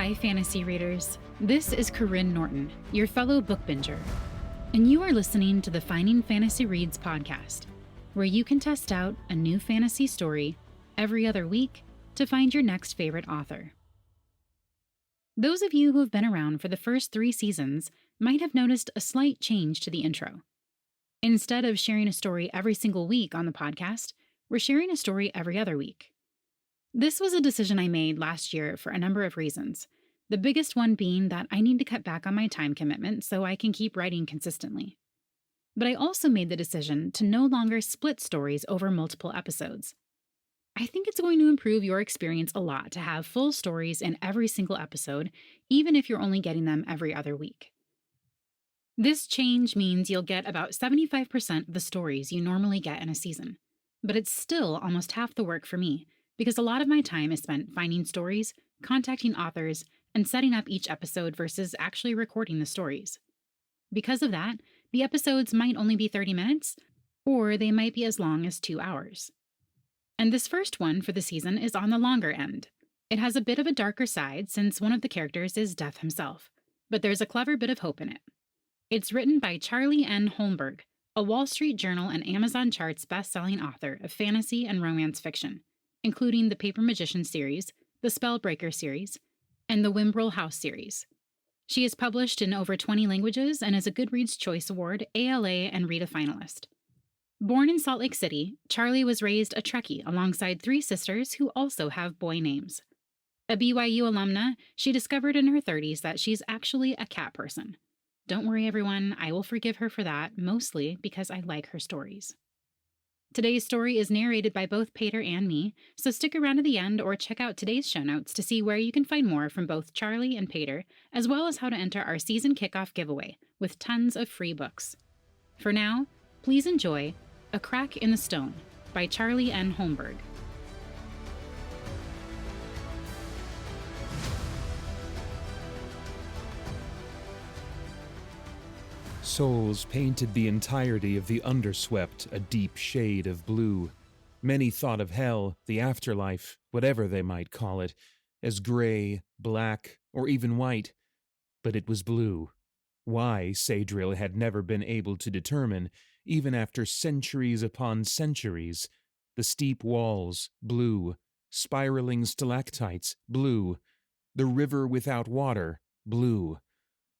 Hi, fantasy readers. This is Karyne Norton, your fellow book binger, and you are listening to the Finding Fantasy Reads podcast, where you can test out a new fantasy story every other week to find your next favorite author. Those of you who have been around for the first 3 seasons might have noticed a slight change to the intro. Instead of sharing a story every single week on the podcast, we're sharing a story every other week. This was a decision I made last year for a number of reasons, the biggest one being that I need to cut back on my time commitment so I can keep writing consistently. But I also made the decision to no longer split stories over multiple episodes. I think it's going to improve your experience a lot to have full stories in every single episode, even if you're only getting them every other week. This change means you'll get about 75% of the stories you normally get in a season, but it's still almost half the work for me, because a lot of my time is spent finding stories, contacting authors, and setting up each episode versus actually recording the stories. Because of that, the episodes might only be 30 minutes, or they might be as long as 2 hours. And this first one for the season is on the longer end. It has a bit of a darker side since one of the characters is Death himself, but there's a clever bit of hope in it. It's written by Charlie N. Holmberg, a Wall Street Journal and Amazon Charts best-selling author of fantasy and romance fiction, including the Paper Magician series, the Spellbreaker series, and the Wimbrel House series. She is published in over 20 languages and is a Goodreads Choice Award, ALA, and Rita finalist. Born in Salt Lake City, Charlie was raised a Trekkie alongside 3 sisters who also have boy names. A BYU alumna, she discovered in her 30s that she's actually a cat person. Don't worry, everyone, I will forgive her for that, mostly because I like her stories. Today's story is narrated by both Paeter and me, so stick around to the end or check out today's show notes to see where you can find more from both Charlie and Paeter, as well as how to enter our season kickoff giveaway with tons of free books. For now, please enjoy A Crack in the Stone by Charlie N. Holmberg. Souls painted the entirety of the underswept a deep shade of blue. Many thought of hell, the afterlife, whatever they might call it, as gray, black, or even white. But it was blue. Why, Saedriel had never been able to determine, even after centuries upon centuries. The steep walls, blue. Spiraling stalactites, blue. The river without water, blue.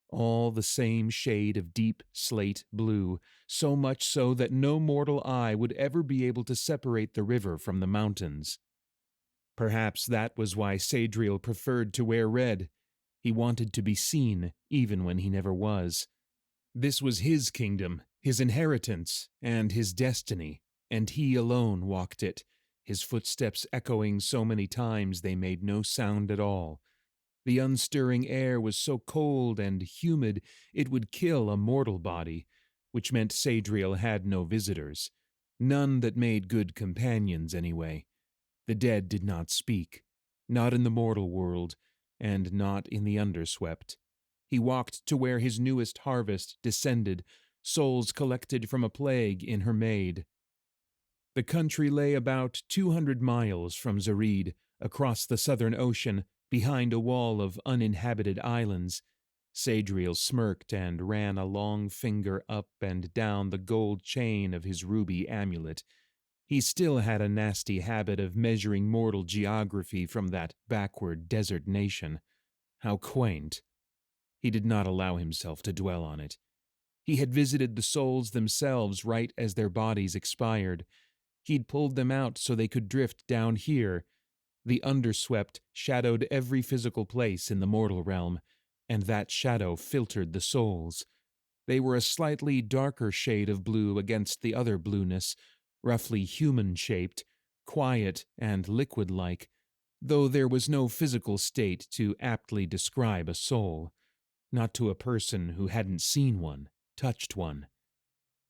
All the same shade of deep slate blue, so much so that no mortal eye would ever be able to separate the river from the mountains. Perhaps that was why Saedriel preferred to wear red. He wanted to be seen, even when he never was. This was his kingdom, his inheritance, and his destiny, and he alone walked it, his footsteps echoing so many times they made no sound at all. The unstirring air was so cold and humid it would kill a mortal body, which meant Saedriel had no visitors. None that made good companions, anyway. The dead did not speak, not in the mortal world, and not in the underswept. He walked to where his newest harvest descended, souls collected from a plague in her maid. The country lay about 200 miles from Zareed, across the southern ocean, behind a wall of uninhabited islands. Saedriel smirked and ran a long finger up and down the gold chain of his ruby amulet. He still had a nasty habit of measuring mortal geography from that backward desert nation. How quaint. He did not allow himself to dwell on it. He had visited the souls themselves right as their bodies expired. He'd pulled them out so they could drift down here. The underswept shadowed every physical place in the mortal realm, and that shadow filtered the souls. They were a slightly darker shade of blue against the other blueness, roughly human-shaped, quiet and liquid-like, though there was no physical state to aptly describe a soul, not to a person who hadn't seen one, touched one.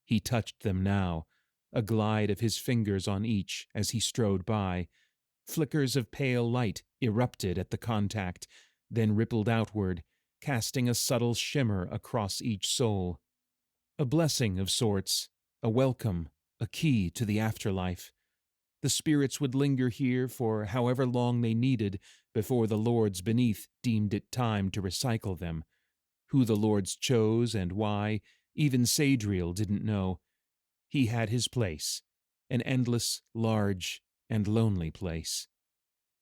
He touched them now, a glide of his fingers on each as he strode by. Flickers of pale light erupted at the contact, then rippled outward, casting a subtle shimmer across each soul. A blessing of sorts, a welcome, a key to the afterlife. The spirits would linger here for however long they needed before the lords beneath deemed it time to recycle them. Who the lords chose and why, even Sadriel didn't know. He had his place, an endless, large, and lonely place.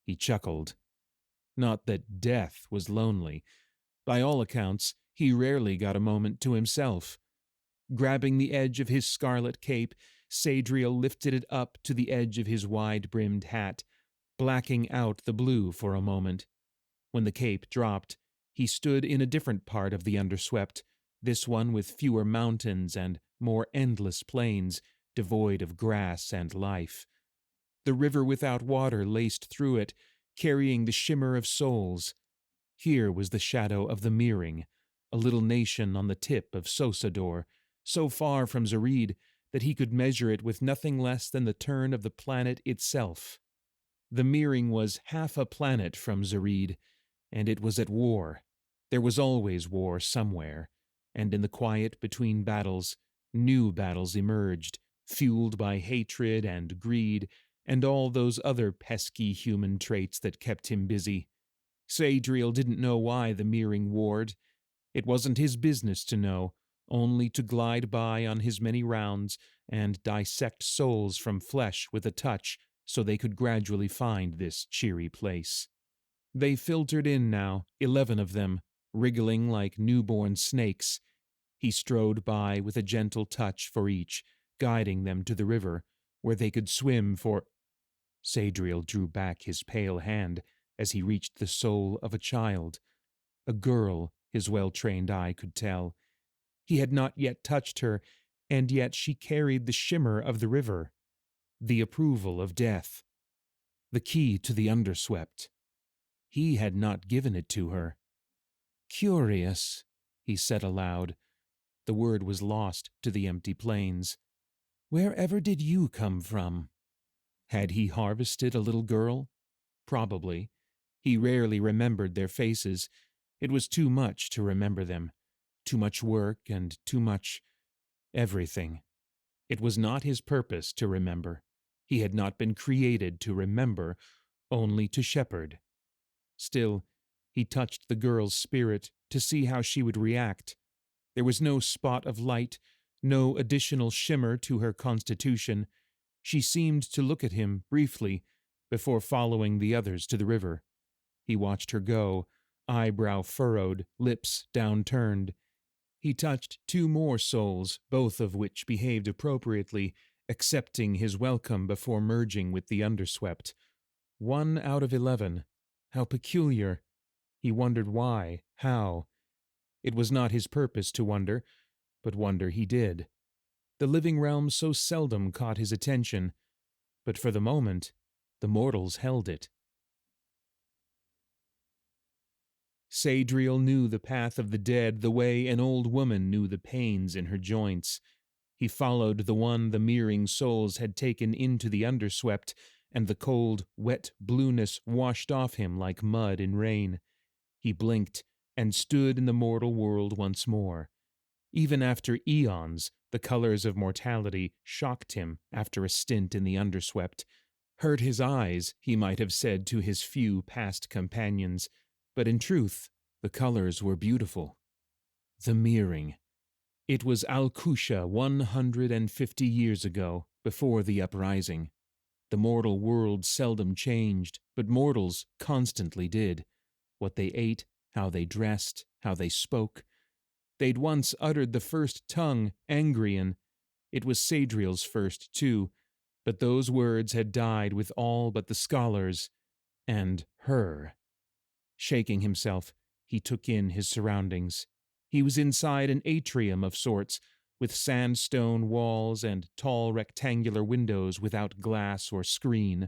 He chuckled. Not that death was lonely. By all accounts, he rarely got a moment to himself. Grabbing the edge of his scarlet cape, Sadriel lifted it up to the edge of his wide-brimmed hat, blacking out the blue for a moment. When the cape dropped, he stood in a different part of the underswept, this one with fewer mountains and more endless plains, devoid of grass and life. The river without water laced through it, carrying the shimmer of souls. Here was the shadow of the Meering, a little nation on the tip of Sosador, so far from Zareed that he could measure it with nothing less than the turn of the planet itself. The Meering was half a planet from Zareed, and it was at war. There was always war somewhere, and in the quiet between battles, new battles emerged, fueled by hatred and greed and all those other pesky human traits that kept him busy. Sadriel didn't know why the Meering warred. It wasn't his business to know, only to glide by on his many rounds and dissect souls from flesh with a touch so they could gradually find this cheery place. They filtered in now, 11 of them, wriggling like newborn snakes. He strode by with a gentle touch for each, guiding them to the river, where they could swim for— Sadriel drew back his pale hand as he reached the soul of a child. A girl, his well-trained eye could tell. He had not yet touched her, and yet she carried the shimmer of the river, the approval of death, the key to the underswept. He had not given it to her. "Curious," he said aloud. The word was lost to the empty plains. "Wherever did you come from?" Had he harvested a little girl? Probably. He rarely remembered their faces. It was too much to remember them. Too much work and too much— everything. It was not his purpose to remember. He had not been created to remember, only to shepherd. Still, he touched the girl's spirit to see how she would react. There was no spot of light, no additional shimmer to her constitution. She seemed to look at him briefly before following the others to the river. He watched her go, eyebrow furrowed, lips downturned. He touched 2 more souls, both of which behaved appropriately, accepting his welcome before merging with the underswept. 1 out of 11. How peculiar. He wondered why, how. It was not his purpose to wonder, but wonder he did. The living realm so seldom caught his attention, but for the moment, the mortals held it. Sadriel knew the path of the dead the way an old woman knew the pains in her joints. He followed the one the Meering souls had taken into the underswept, and the cold, wet blueness washed off him like mud in rain. He blinked and stood in the mortal world once more. Even after eons, the colors of mortality shocked him after a stint in the underswept. Hurt his eyes, he might have said to his few past companions, but in truth, the colors were beautiful. The Meering. It was Al-Kusha 150 years ago, before the uprising. The mortal world seldom changed, but mortals constantly did. What they ate, how they dressed, how they spoke. They'd once uttered the first tongue, Angrian. It was Sadriel's first, too, but those words had died with all but the scholars, and her. Shaking himself, he took in his surroundings. He was inside an atrium of sorts, with sandstone walls and tall rectangular windows without glass or screen.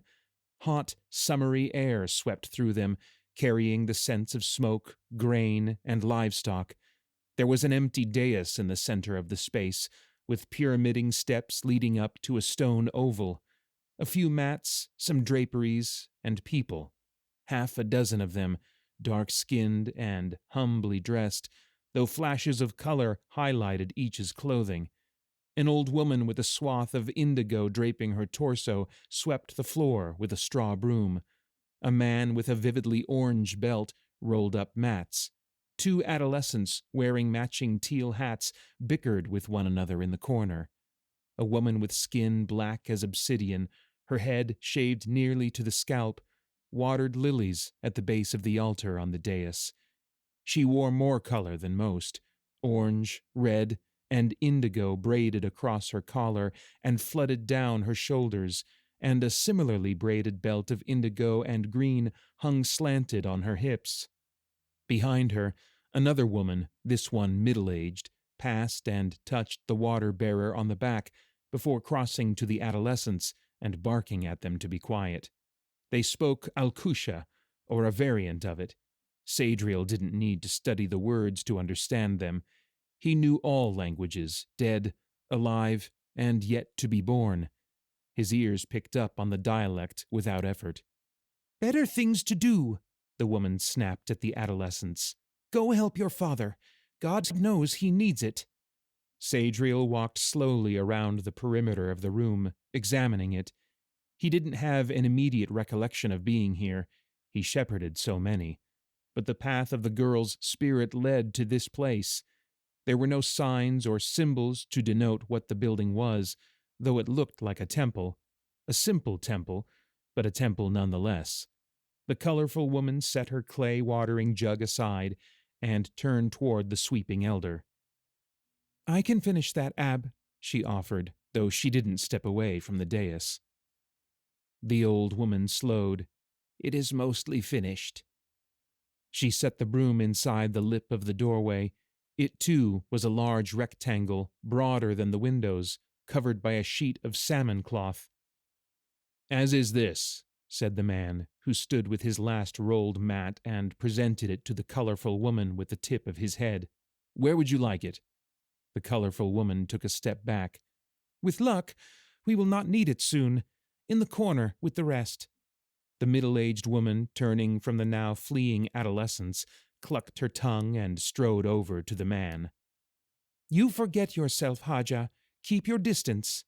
Hot, summery air swept through them, carrying the scents of smoke, grain, and livestock. There was an empty dais in the center of the space, with pyramiding steps leading up to a stone oval. A few mats, some draperies, and people. 6 of them, dark-skinned and humbly dressed, though flashes of color highlighted each's clothing. An old woman with a swath of indigo draping her torso swept the floor with a straw broom. a man with a vividly orange belt rolled up mats. Two adolescents wearing matching teal hats bickered with one another in the corner. A woman with skin black as obsidian, her head shaved nearly to the scalp, watered lilies at the base of the altar on the dais. She wore more color than most, orange, red, and indigo braided across her collar and flooded down her shoulders, and a similarly braided belt of indigo and green hung slanted on her hips. Behind her, another woman, this one middle-aged, passed and touched the water-bearer on the back before crossing to the adolescents and barking at them to be quiet. They spoke Alkusha, or a variant of it. Sadriel didn't need to study the words to understand them. He knew all languages, dead, alive, and yet to be born. His ears picked up on the dialect without effort. "Better things to do," the woman snapped at the adolescents. "Go help your father. God knows he needs it." Sadriel walked slowly around the perimeter of the room, examining it. He didn't have an immediate recollection of being here. He shepherded so many. But the path of the girl's spirit led to this place. There were no signs or symbols to denote what the building was, though it looked like a temple. A simple temple, but a temple nonetheless. The colorful woman set her clay-watering jug aside and turned toward the sweeping elder. "I can finish that, Ab," she offered, though she didn't step away from the dais. The old woman slowed. "It is mostly finished." She set the broom inside the lip of the doorway. It, too, was a large rectangle, broader than the windows, covered by a sheet of salmon cloth. "As is this," said the man, who stood with his last rolled mat and presented it to the colorful woman with the tip of his head. "Where would you like it?" The colorful woman took a step back. "With luck, we will not need it soon. In the corner with the rest." The middle-aged woman, turning from the now fleeing adolescents, clucked her tongue and strode over to the man. "You forget yourself, Haja. Keep your distance."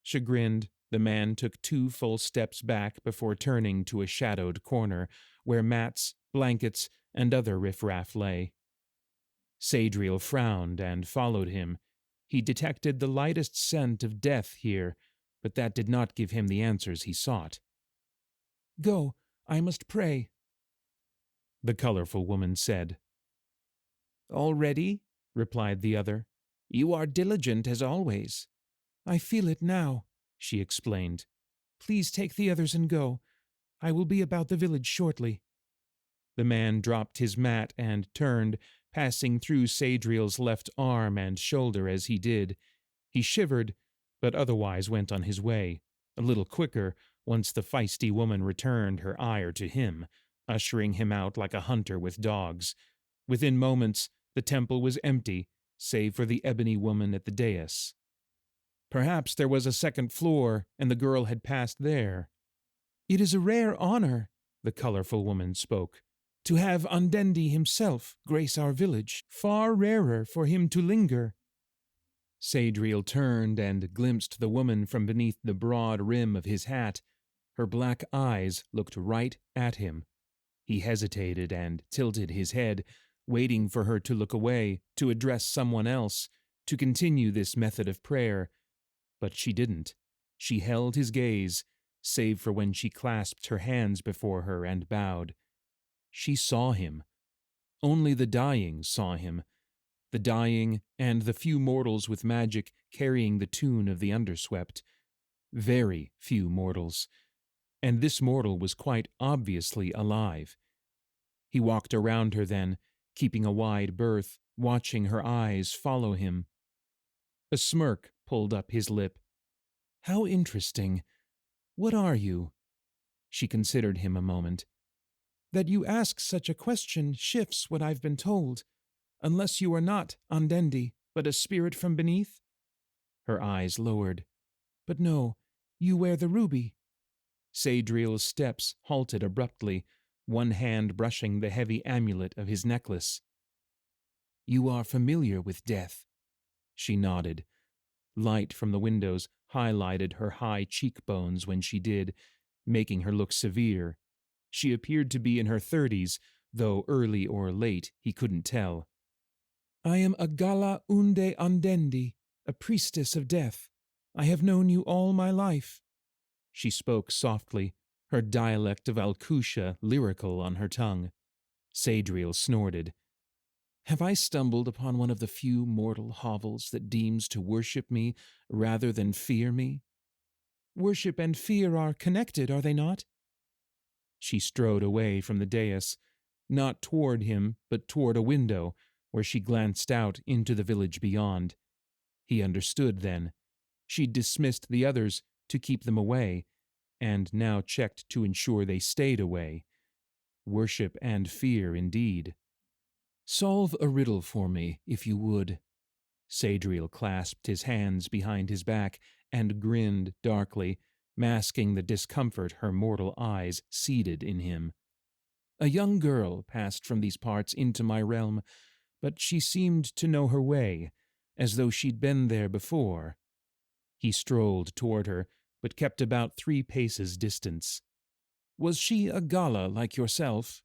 Chagrined, the man took 2 full steps back before turning to a shadowed corner, where mats, blankets, and other riffraff lay. Sadriel frowned and followed him. He detected the lightest scent of death here, but that did not give him the answers he sought. "Go, I must pray," the colorful woman said. "All ready?" replied the other. "You are diligent as always." "I feel it now," she explained. "Please take the others and go. I will be about the village shortly." The man dropped his mat and turned, passing through Sadriel's left arm and shoulder as he did. He shivered, but otherwise went on his way, a little quicker once the feisty woman returned her ire to him, ushering him out like a hunter with dogs. Within moments, the temple was empty, save for the ebony woman at the dais. Perhaps there was a second floor, and the girl had passed there. "It is a rare honor," the colorful woman spoke, "to have Undendi himself grace our village. Far rarer for him to linger." Sadriel turned and glimpsed the woman from beneath the broad rim of his hat. Her black eyes looked right at him. He hesitated and tilted his head, waiting for her to look away, to address someone else, to continue this method of prayer. But she didn't. She held his gaze, save for when she clasped her hands before her and bowed. She saw him. Only the dying saw him. The dying and the few mortals with magic carrying the tune of the underswept. Very few mortals. And this mortal was quite obviously alive. He walked around her then, keeping a wide berth, watching her eyes follow him. A smirk pulled up his lip. "How interesting. What are you?" She considered him a moment. "That you ask such a question shifts what I've been told. Unless you are not Undendi, but a spirit from beneath?" Her eyes lowered. "But no, you wear the ruby." Sadriel's steps halted abruptly, one hand brushing the heavy amulet of his necklace. "You are familiar with death." She nodded. Light from the windows highlighted her high cheekbones when she did, making her look severe. She appeared to be in her 30s, though early or late he couldn't tell. I am Agala Unde Andendi, a priestess of death. I have known you all my life. She spoke softly, her dialect of Alcutia lyrical on her tongue. Sadriel snorted. Have I stumbled upon one of the few mortal hovels that deems to worship me rather than fear me? Worship and fear are connected, are they not? She strode away from the dais, not toward him, but toward a window, where she glanced out into the village beyond. He understood then. She'd dismissed the others to keep them away, and now checked to ensure they stayed away. Worship and fear, indeed. Solve a riddle for me, if you would. Sadriel clasped his hands behind his back and grinned darkly, masking the discomfort her mortal eyes seeded in him. A young girl passed from these parts into my realm, but she seemed to know her way, as though she'd been there before. He strolled toward her, but kept about 3 paces distance. Was she a Gala like yourself?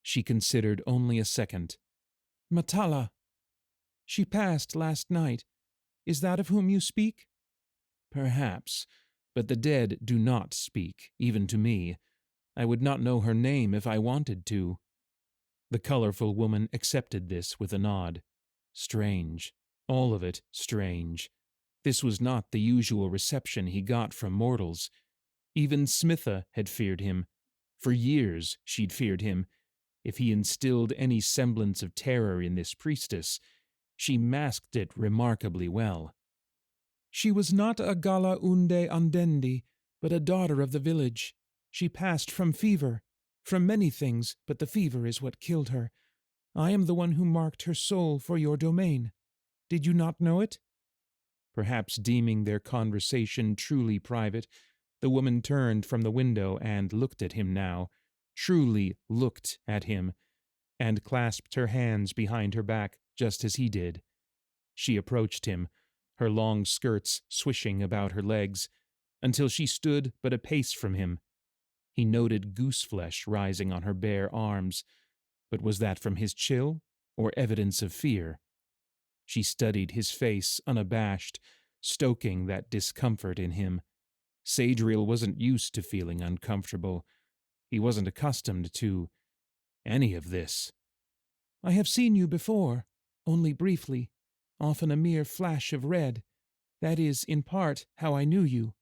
She considered only a second. Matala. She passed last night. Is that of whom you speak? Perhaps, but the dead do not speak, even to me. I would not know her name if I wanted to. The colorful woman accepted this with a nod. Strange. All of it strange. This was not the usual reception he got from mortals. Even Smitha had feared him. For years she'd feared him. If he instilled any semblance of terror in this priestess, she masked it remarkably well. She was not a Gala Unde Andendi, but a daughter of the village. She passed from fever, from many things, but the fever is what killed her. I am the one who marked her soul for your domain. Did you not know it? Perhaps deeming their conversation truly private, the woman turned from the window and looked at him now, truly looked at him, and clasped her hands behind her back just as he did. She approached him, her long skirts swishing about her legs, until she stood but a pace from him. He noted gooseflesh rising on her bare arms, but was that from his chill or evidence of fear? She studied his face unabashed, stoking that discomfort in him. Sadriel wasn't used to feeling uncomfortable. He wasn't accustomed to any of this. I have seen you before, only briefly, often a mere flash of red. That is, in part, how I knew you.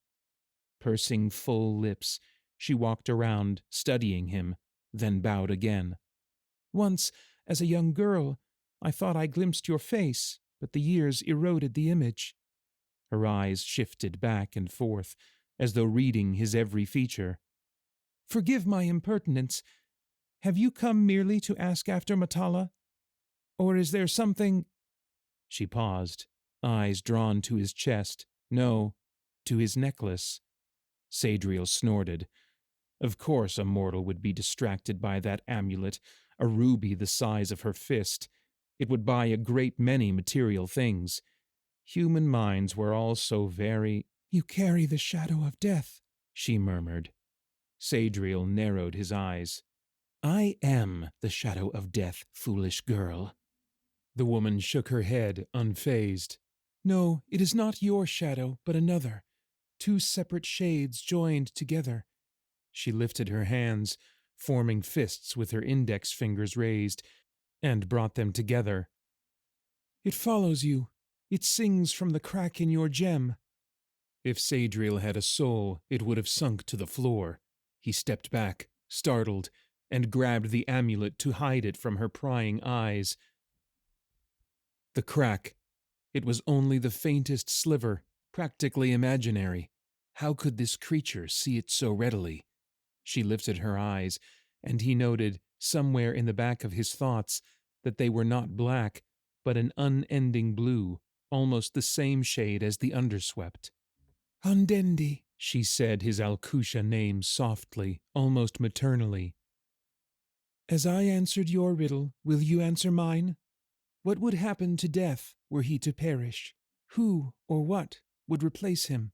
Pursing full lips, she walked around, studying him, then bowed again. Once, as a young girl, I thought I glimpsed your face, but the years eroded the image. Her eyes shifted back and forth, as though reading his every feature. Forgive my impertinence. Have you come merely to ask after Matala? Or is there something— She paused, eyes drawn to his chest, no, to his necklace. Sadriel snorted. Of course a mortal would be distracted by that amulet, a ruby the size of her fist. It would buy a great many material things. Human minds were all so very— You carry the shadow of death, she murmured. Sadriel narrowed his eyes. I am the shadow of death, foolish girl. The woman shook her head, unfazed. No, it is not your shadow, but another. 2 separate shades joined together. She lifted her hands, forming fists with her index fingers raised, and brought them together. It follows you. It sings from the crack in your gem. If Sadriel had a soul, it would have sunk to the floor. He stepped back, startled, and grabbed the amulet to hide it from her prying eyes. The crack. It was only the faintest sliver, practically imaginary. How could this creature see it so readily? She lifted her eyes, and he noted, somewhere in the back of his thoughts, that they were not black, but an unending blue, almost the same shade as the underswept. Andendi, she said his Alcutia name softly, almost maternally. As I answered your riddle, will you answer mine? What would happen to death were he to perish? Who or what would replace him?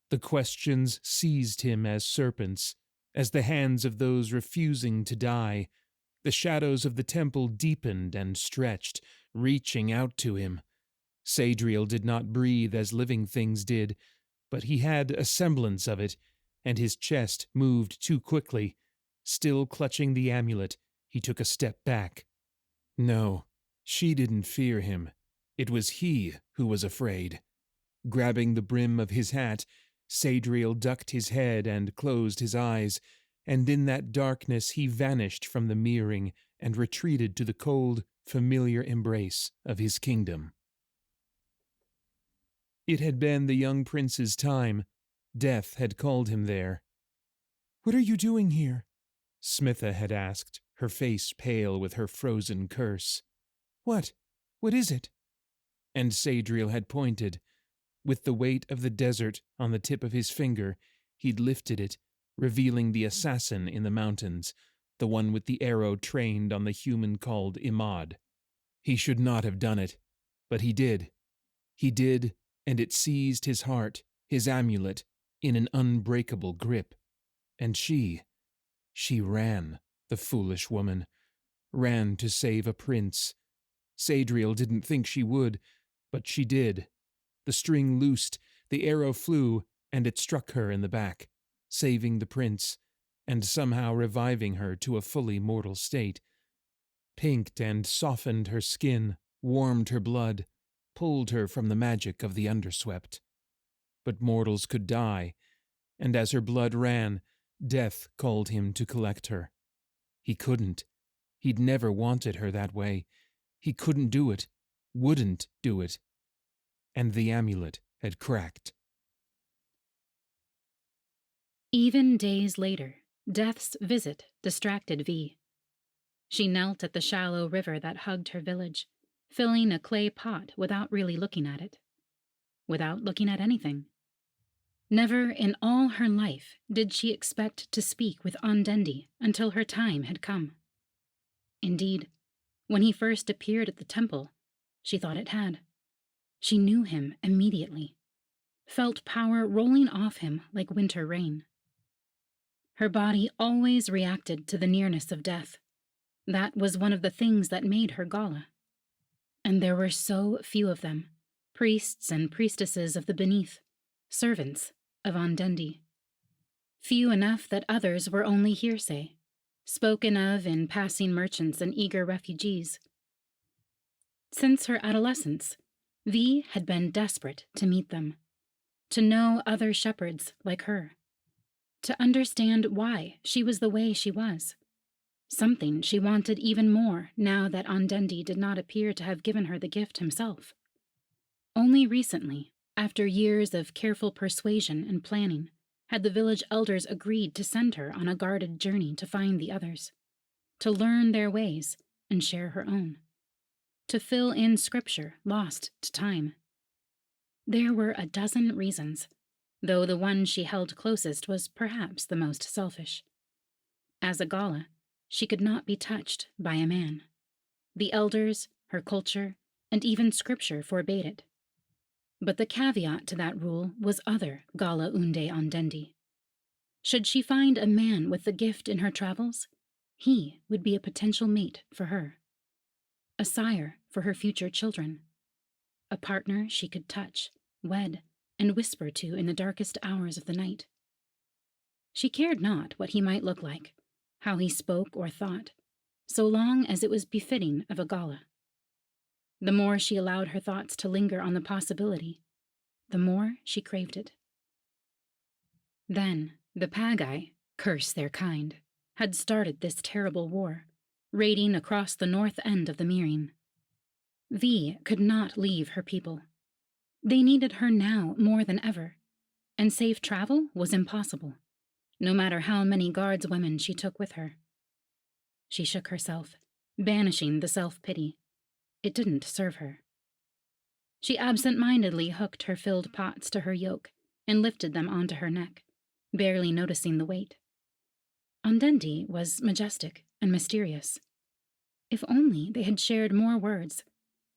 The questions seized him as serpents, As the hands of those refusing to die, the shadows of the temple deepened and stretched, reaching out to him. Sadriel did not breathe as living things did, but he had a semblance of it, and his chest moved too quickly. Still clutching the amulet, he took a step back. No, she didn't fear him. It was he who was afraid. Grabbing the brim of his hat, Sadriel ducked his head and closed his eyes, and in that darkness he vanished from the mirroring and retreated to the cold, familiar embrace of his kingdom. It had been the young prince's time. Death had called him there. "What are you doing here?" Smitha had asked, her face pale with her frozen curse. "What? What is it?" And Sadriel had pointed. With the weight of the desert on the tip of his finger, he'd lifted it, revealing the assassin in the mountains, the one with the arrow trained on the human called Imad. He should not have done it, but he did. He did, and it seized his heart, his amulet, in an unbreakable grip. And she ran, the foolish woman, ran to save a prince. Sadriel didn't think she would, but she did. The string loosed, the arrow flew, and it struck her in the back, saving the prince, and somehow reviving her to a fully mortal state. Pinked and softened her skin, warmed her blood, pulled her from the magic of the underswept. But mortals could die, and as her blood ran, death called him to collect her. He couldn't. He'd never wanted her that way. He couldn't do it, wouldn't do it. And the amulet had cracked. Even days later, Death's visit distracted Vi. She knelt at the shallow river that hugged her village, filling a clay pot without really looking at it. Without looking at anything. Never in all her life did she expect to speak with Ondendi until her time had come. Indeed, when he first appeared at the temple, she thought it had. She knew him immediately, felt power rolling off him like winter rain. Her body always reacted to the nearness of death. That was one of the things that made her Gala. And there were so few of them, priests and priestesses of the beneath, servants of Ondendi. Few enough that others were only hearsay, spoken of in passing merchants and eager refugees. Since her adolescence, Vi had been desperate to meet them, to know other shepherds like her, to understand why she was the way she was, something she wanted even more now that Ondendi did not appear to have given her the gift himself. Only recently, after years of careful persuasion and planning, had the village elders agreed to send her on a guarded journey to find the others, to learn their ways and share her own, to fill in scripture lost to time. There were a dozen reasons, though the one she held closest was perhaps the most selfish. As a Gala, she could not be touched by a man. The elders, her culture, and even scripture forbade it. But the caveat to that rule was other Gala Unde Ondendi. Should she find a man with the gift in her travels, he would be a potential mate for her, a sire for her future children, a partner she could touch, wed, and whisper to in the darkest hours of the night. She cared not what he might look like, how he spoke or thought, so long as it was befitting of a Gala. The more she allowed her thoughts to linger on the possibility, the more she craved it. Then the Pagai, curse their kind, had started this terrible war, raiding across the north end of the Mirror. Vi could not leave her people. They needed her now more than ever, and safe travel was impossible, no matter how many guardswomen she took with her. She shook herself, banishing the self-pity. It didn't serve her. She absent-mindedly hooked her filled pots to her yoke and lifted them onto her neck, barely noticing the weight. Ondendi was majestic and mysterious. If only they had shared more words,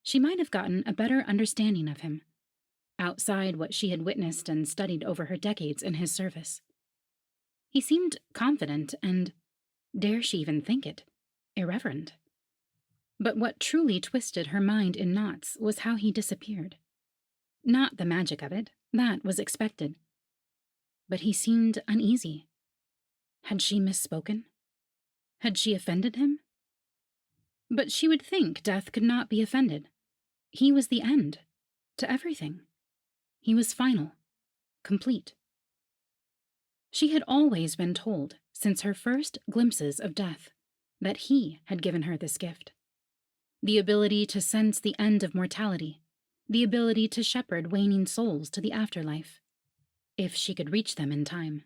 she might have gotten a better understanding of him, outside what she had witnessed and studied over her decades in his service. He seemed confident and, dare she even think it, irreverent. But what truly twisted her mind in knots was how he disappeared. Not the magic of it, that was expected. But he seemed uneasy. Had she misspoken? Had she offended him? But she would think death could not be offended. He was the end, to everything. He was final, complete. She had always been told, since her first glimpses of death, that he had given her this gift. The ability to sense the end of mortality, the ability to shepherd waning souls to the afterlife, if she could reach them in time.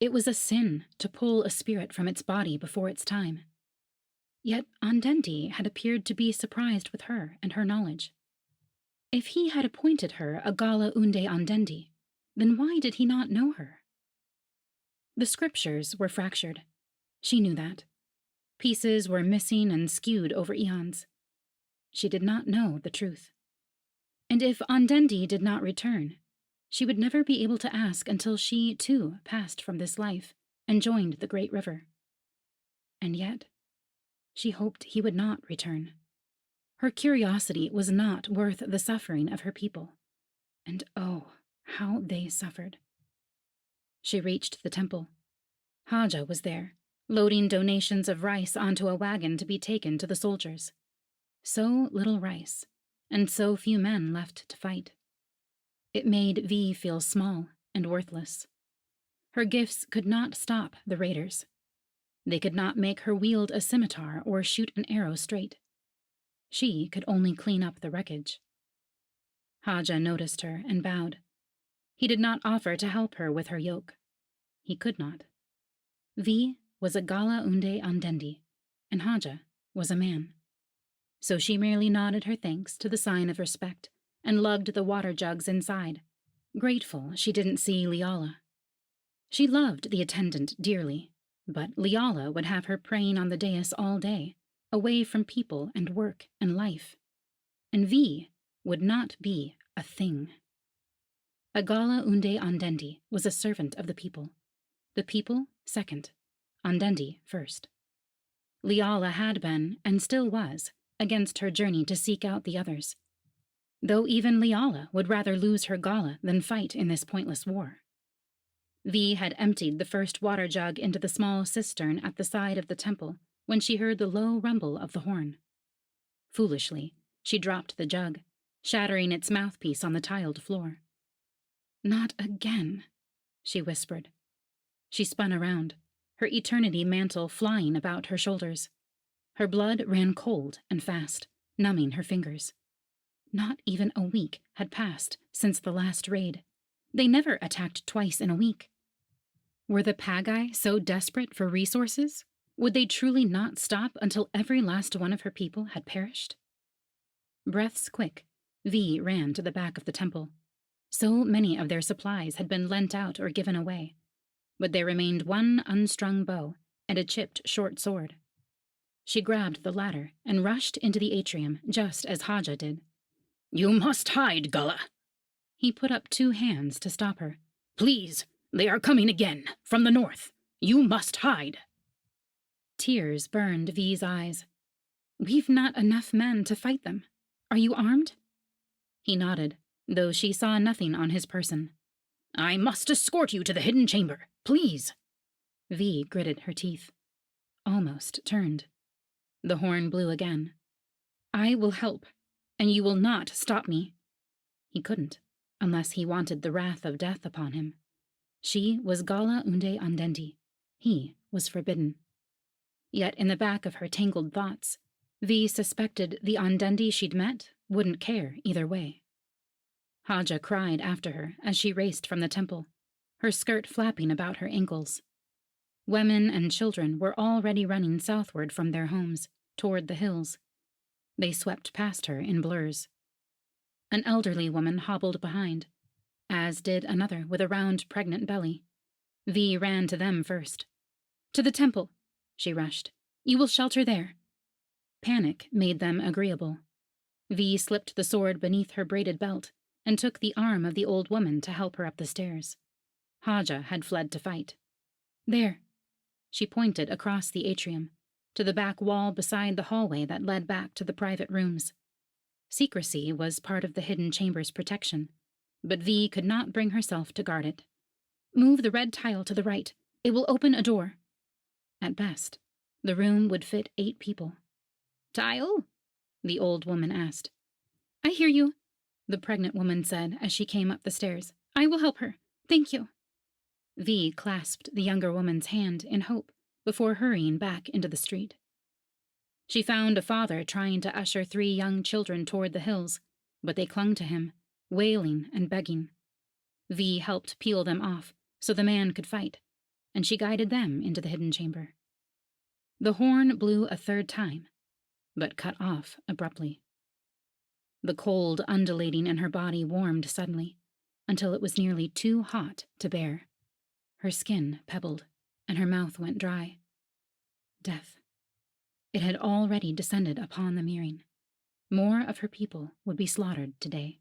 It was a sin to pull a spirit from its body before its time. Yet Andendi had appeared to be surprised with her and her knowledge. If he had appointed her a Gala Unde Andendi, then why did he not know her? The scriptures were fractured. She knew that. Pieces were missing and skewed over eons. She did not know the truth. And if Andendi did not return, she would never be able to ask until she, too, passed from this life and joined the great river. And yet, she hoped he would not return. Her curiosity was not worth the suffering of her people. And oh, how they suffered. She reached the temple. Haja was there, loading donations of rice onto a wagon to be taken to the soldiers. So little rice, and so few men left to fight. It made Vi feel small and worthless. Her gifts could not stop the raiders. They could not make her wield a scimitar or shoot an arrow straight. She could only clean up the wreckage. Haja noticed her and bowed. He did not offer to help her with her yoke. He could not. Vi was a Gala Unde Andendi, and Haja was a man. So she merely nodded her thanks to the sign of respect and lugged the water jugs inside, grateful she didn't see Liala. She loved the attendant dearly, but Liala would have her praying on the dais all day, away from people and work and life. And Vi would not be a thing. A Gala Unde Andendi was a servant of the people second, Andendi first. Liala had been, and still was, against her journey to seek out the others, though even Liala would rather lose her Gala than fight in this pointless war. Vi had emptied the first water jug into the small cistern at the side of the temple when she heard the low rumble of the horn. Foolishly, she dropped the jug, shattering its mouthpiece on the tiled floor. "Not again," she whispered. She spun around, her eternity mantle flying about her shoulders. Her blood ran cold and fast, numbing her fingers. Not even a week had passed since the last raid. They never attacked twice in a week. Were the Pagai so desperate for resources? Would they truly not stop until every last one of her people had perished? Breaths quick, Vi ran to the back of the temple. So many of their supplies had been lent out or given away, but there remained one unstrung bow and a chipped short sword. She grabbed the latter and rushed into the atrium just as Haja did. "You must hide, Gala." He put up two hands to stop her. "Please, they are coming again, from the north. You must hide." Tears burned Vi's eyes. "We've not enough men to fight them. Are you armed?" He nodded, though she saw nothing on his person. "I must escort you to the hidden chamber, please." Vi gritted her teeth. Almost turned. The horn blew again. "I will help, and you will not stop me." He couldn't, unless he wanted the wrath of death upon him. She was Gala Unde Andendi. He was forbidden. Yet in the back of her tangled thoughts, Vi suspected the Andendi she'd met wouldn't care either way. Haja cried after her as she raced from the temple, her skirt flapping about her ankles. Women and children were already running southward from their homes, toward the hills. They swept past her in blurs. An elderly woman hobbled behind, as did another with a round, pregnant belly. Vi ran to them first. "To the temple," she rushed. "You will shelter there." Panic made them agreeable. Vi slipped the sword beneath her braided belt and took the arm of the old woman to help her up the stairs. Haja had fled to fight. There. She pointed across the atrium, to the back wall beside the hallway that led back to the private rooms. Secrecy was part of the hidden chamber's protection, but V could not bring herself to guard it. Move the red tile to the right. It will open a door. At best, the room would fit 8 people. Tile? The old woman asked. I hear you, the pregnant woman said as she came up the stairs. I will help her. Thank you. V clasped the younger woman's hand in hope before hurrying back into the street. She found a father trying to usher 3 young children toward the hills, but they clung to him, wailing and begging. V helped peel them off so the man could fight, and she guided them into the hidden chamber. The horn blew a 3rd time, but cut off abruptly. The cold undulating in her body warmed suddenly, until it was nearly too hot to bear. Her skin pebbled, and her mouth went dry. Death. It had already descended upon the Mirren. More of her people would be slaughtered today.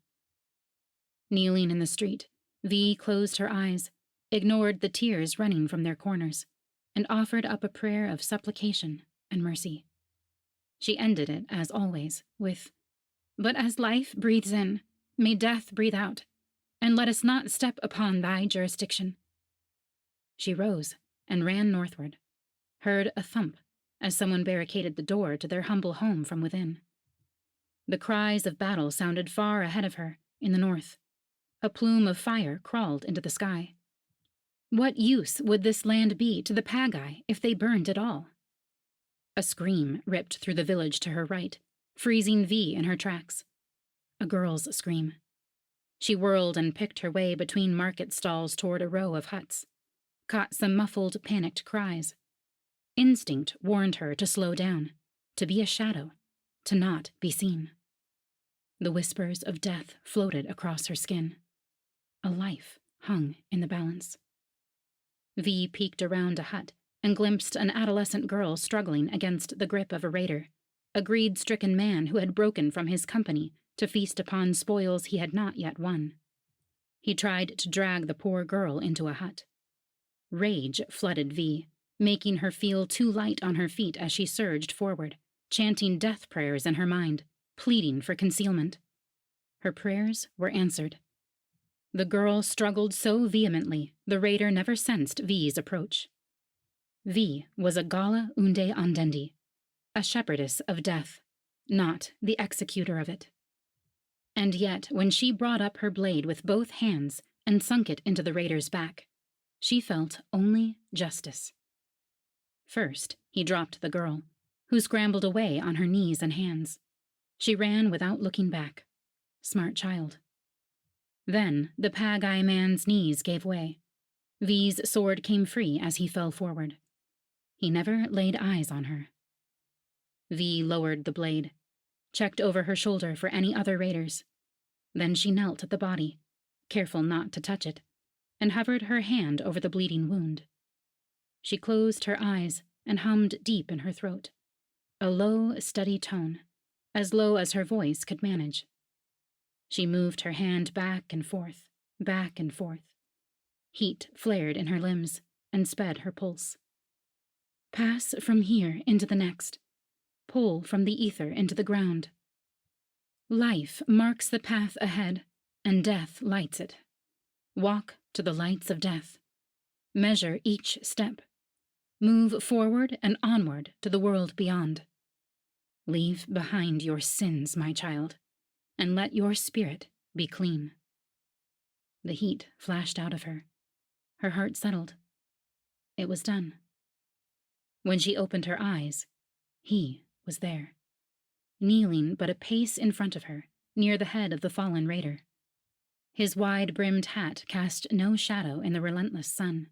Kneeling in the street, V closed her eyes, ignored the tears running from their corners, and offered up a prayer of supplication and mercy. She ended it, as always, with, But as life breathes in, may death breathe out, and let us not step upon thy jurisdiction. She rose and ran northward, heard a thump as someone barricaded the door to their humble home from within. The cries of battle sounded far ahead of her, in the north. A plume of fire crawled into the sky. What use would this land be to the Pagi if they burned at all? A scream ripped through the village to her right, freezing V in her tracks. A girl's scream. She whirled and picked her way between market stalls toward a row of huts, caught some muffled, panicked cries. Instinct warned her to slow down, to be a shadow, to not be seen. The whispers of death floated across her skin. A life hung in the balance. V peeked around a hut and glimpsed an adolescent girl struggling against the grip of a raider, a greed-stricken man who had broken from his company to feast upon spoils he had not yet won. He tried to drag the poor girl into a hut. Rage flooded V, making her feel too light on her feet as she surged forward, chanting death prayers in her mind, pleading for concealment. Her prayers were answered. The girl struggled so vehemently, the raider never sensed V's approach. V was a Gala Unde Andendi, a shepherdess of death, not the executor of it. And yet, when she brought up her blade with both hands and sunk it into the raider's back, she felt only justice. First, he dropped the girl, who scrambled away on her knees and hands. She ran without looking back. Smart child. Then the Pagi man's knees gave way. V's sword came free as he fell forward. He never laid eyes on her. V lowered the blade, checked over her shoulder for any other raiders. Then she knelt at the body, careful not to touch it, and hovered her hand over the bleeding wound. She closed her eyes and hummed deep in her throat, a low, steady tone, as low as her voice could manage. She moved her hand back and forth, back and forth. Heat flared in her limbs and sped her pulse. Pass from here into the next. Pull from the ether into the ground. Life marks the path ahead, and death lights it. Walk to the lights of death. Measure each step. Move forward and onward to the world beyond. Leave behind your sins, my child, and let your spirit be clean. The heat flashed out of her. Her heart settled. It was done. When she opened her eyes, he was there, kneeling but a pace in front of her, near the head of the fallen raider. His wide-brimmed hat cast no shadow in the relentless sun.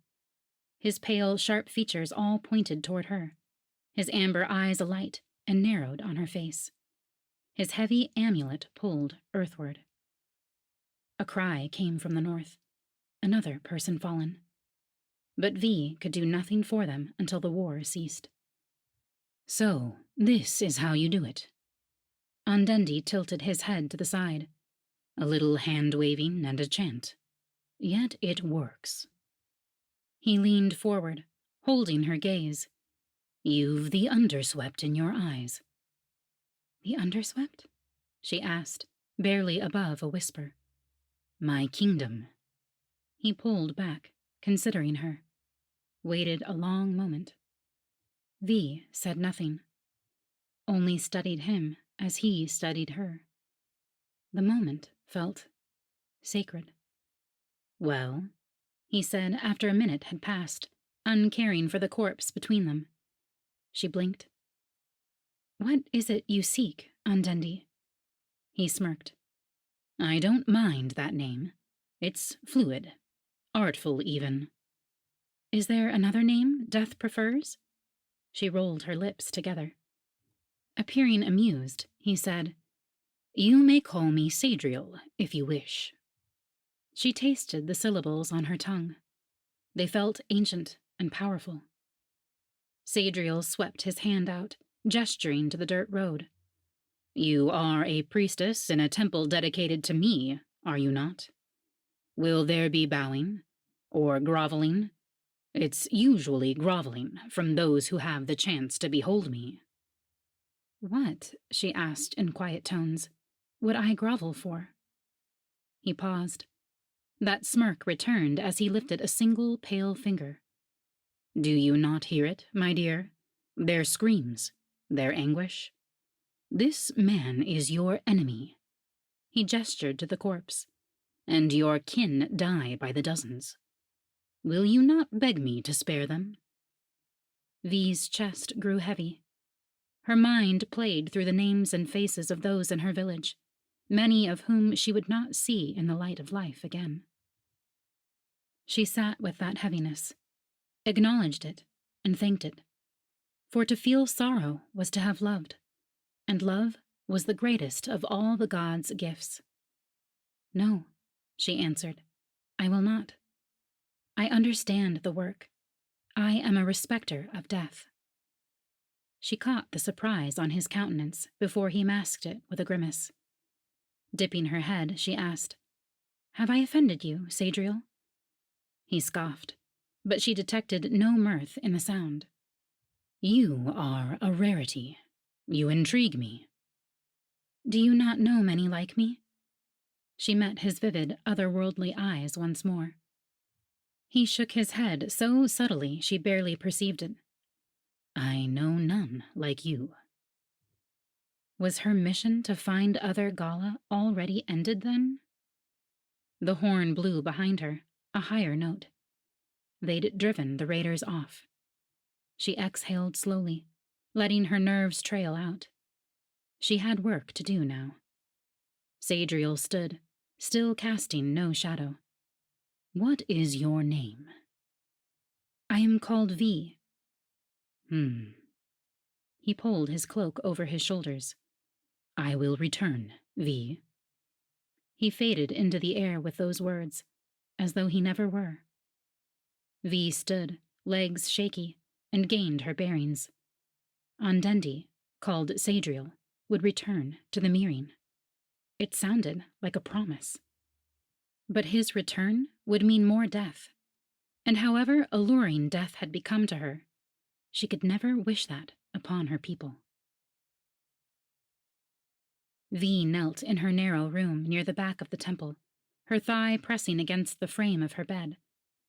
His pale, sharp features all pointed toward her, his amber eyes alight and narrowed on her face. His heavy amulet pulled earthward. A cry came from the north. Another person fallen. But V could do nothing for them until the war ceased. So, this is how you do it. Andendi tilted his head to the side. A little hand-waving and a chant. Yet it works. He leaned forward, holding her gaze. "You've the underswept in your eyes." "The underswept?" she asked, barely above a whisper. "My kingdom." He pulled back, considering her, waited a long moment. V said nothing, only studied him as he studied her. The moment felt sacred. "Well," he said after a minute had passed, uncaring for the corpse between them. She blinked. "What is it you seek, Andendi?" He smirked. "I don't mind that name. It's fluid. Artful, even." "Is there another name Death prefers?" She rolled her lips together. Appearing amused, he said, "You may call me Sadriel, if you wish." She tasted the syllables on her tongue. They felt ancient and powerful. Sadriel swept his hand out, gesturing to the dirt road. "You are a priestess in a temple dedicated to me, are you not? Will there be bowing? Or groveling? It's usually groveling from those who have the chance to behold me." "What," she asked in quiet tones, "would I grovel for?" He paused. That smirk returned as he lifted a single pale finger. "Do you not hear it, my dear? Their screams, their anguish? This man is your enemy." He gestured to the corpse. "And your kin die by the dozens. Will you not beg me to spare them?" V's chest grew heavy. Her mind played through the names and faces of those in her village, many of whom she would not see in the light of life again. She sat with that heaviness, acknowledged it, and thanked it. For to feel sorrow was to have loved, and love was the greatest of all the gods' gifts. "No," she answered, "I will not. I understand the work. I am a respecter of death." She caught the surprise on his countenance before he masked it with a grimace. Dipping her head, she asked, "Have I offended you, Sadriel?" He scoffed, but she detected no mirth in the sound. "You are a rarity. You intrigue me." "Do you not know many like me?" She met his vivid, otherworldly eyes once more. He shook his head so subtly she barely perceived it. "I know none like you." Was her mission to find other Gala already ended, then? The horn blew behind her, a higher note. They'd driven the raiders off. She exhaled slowly, letting her nerves trail out. She had work to do now. Sadriel stood, still casting no shadow. "What is your name?" "I am called V." He pulled his cloak over his shoulders. "I will return, V." He faded into the air with those words, as though he never were. V stood, legs shaky, and gained her bearings. Andendi, called Sadriel, would return to the Mirren. It sounded like a promise. But his return would mean more death, and however alluring death had become to her, she could never wish that upon her people. V knelt in her narrow room near the back of the temple, her thigh pressing against the frame of her bed,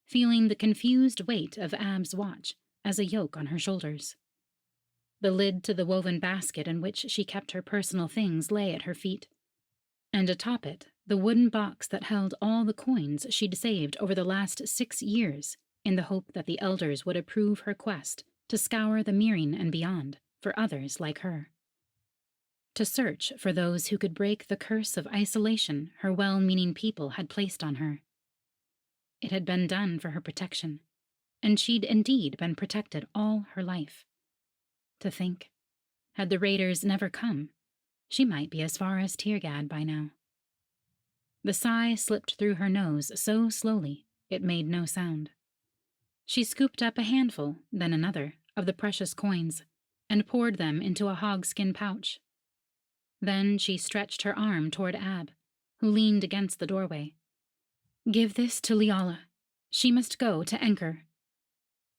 feeling the confused weight of Ab's watch as a yoke on her shoulders. The lid to the woven basket in which she kept her personal things lay at her feet, and atop it the wooden box that held all the coins she'd saved over the last 6 years in the hope that the elders would approve her quest to scour the Mirren and beyond for others like her. To search for those who could break the curse of isolation her well-meaning people had placed on her. It had been done for her protection, and she'd indeed been protected all her life. To think, had the raiders never come, she might be as far as Tirgad by now. The sigh slipped through her nose so slowly it made no sound. She scooped up a handful, then another, of the precious coins, and poured them into a hogskin pouch. Then she stretched her arm toward Ab, who leaned against the doorway. "Give this to Liala. She must go to Anchor."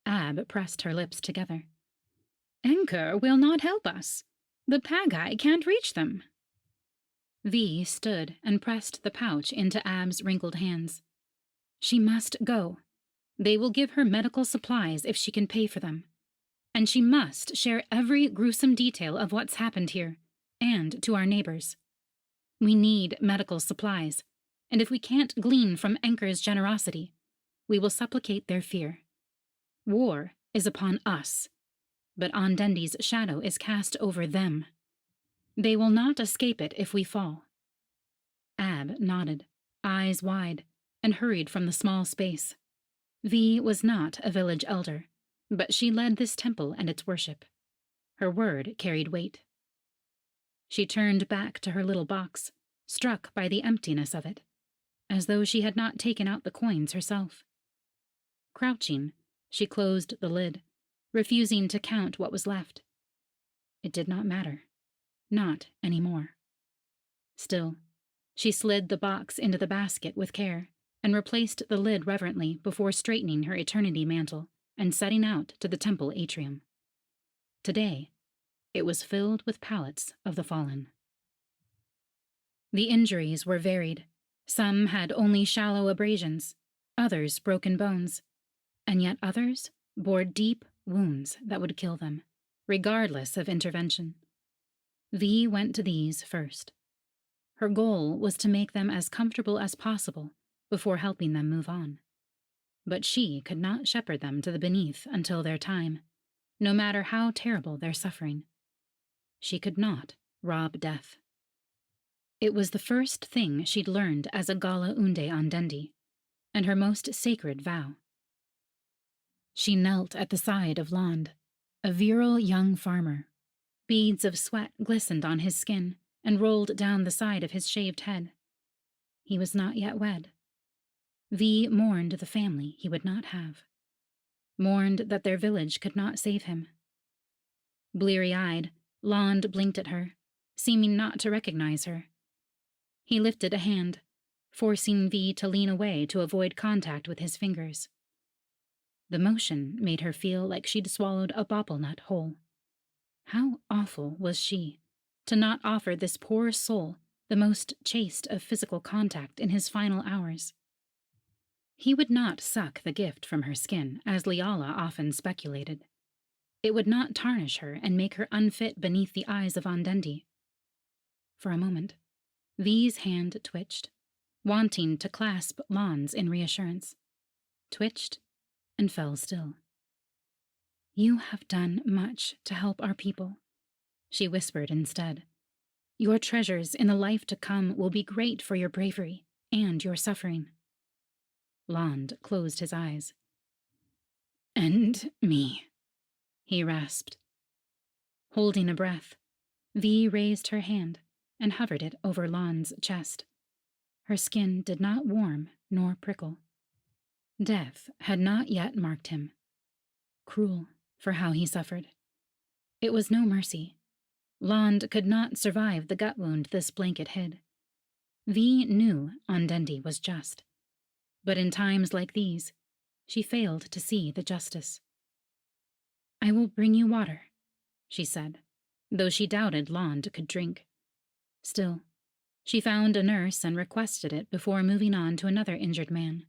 Ab pressed her lips together. Anchor will not help us. The Pagi can't reach them. V stood and pressed the pouch into Ab's wrinkled hands. She must go. They will give her medical supplies if she can pay for them. And she must share every gruesome detail of what's happened here, and to our neighbors. We need medical supplies, and if we can't glean from Anchor's generosity, we will supplicate their fear. War is upon us, but Ondendi's shadow is cast over them. They will not escape it if we fall. Ab nodded, eyes wide, and hurried from the small space. V was not a village elder, but she led this temple and its worship. Her word carried weight. She turned back to her little box, struck by the emptiness of it, as though she had not taken out the coins herself. Crouching, she closed the lid, refusing to count what was left. It did not matter. Not anymore. Still, she slid the box into the basket with care and replaced the lid reverently before straightening her eternity mantle and setting out to the temple atrium. Today, it was filled with pallets of the fallen. The injuries were varied. Some had only shallow abrasions, others broken bones, and yet others bore deep wounds that would kill them, regardless of intervention. V went to these first. Her goal was to make them as comfortable as possible before helping them move on. But she could not shepherd them to the beneath until their time, no matter how terrible their suffering. She could not rob death. It was the first thing she'd learned as a Gala Unde Ondendi, and her most sacred vow. She knelt at the side of Lond, a virile young farmer. Beads of sweat glistened on his skin and rolled down the side of his shaved head. He was not yet wed. V mourned the family he would not have. Mourned that their village could not save him. Bleary-eyed, Lond blinked at her, seeming not to recognize her. He lifted a hand, forcing V to lean away to avoid contact with his fingers. The motion made her feel like she'd swallowed a bobble nut whole. How awful was she, to not offer this poor soul the most chaste of physical contact in his final hours. He would not suck the gift from her skin, as Liala often speculated. It would not tarnish her and make her unfit beneath the eyes of Ondendi. For a moment, V's hand twitched, wanting to clasp Lon's in reassurance. Twitched and fell still. You have done much to help our people, she whispered instead. Your treasures in the life to come will be great for your bravery and your suffering. Lond closed his eyes. And me, he rasped. Holding a breath, V raised her hand and hovered it over Lond's chest. Her skin did not warm nor prickle. Death had not yet marked him. Cruel for how he suffered. It was no mercy. Lond could not survive the gut wound this blanket hid. V knew Ondendi was just. But in times like these, she failed to see the justice. I will bring you water, she said, though she doubted Lond could drink. Still, she found a nurse and requested it before moving on to another injured man.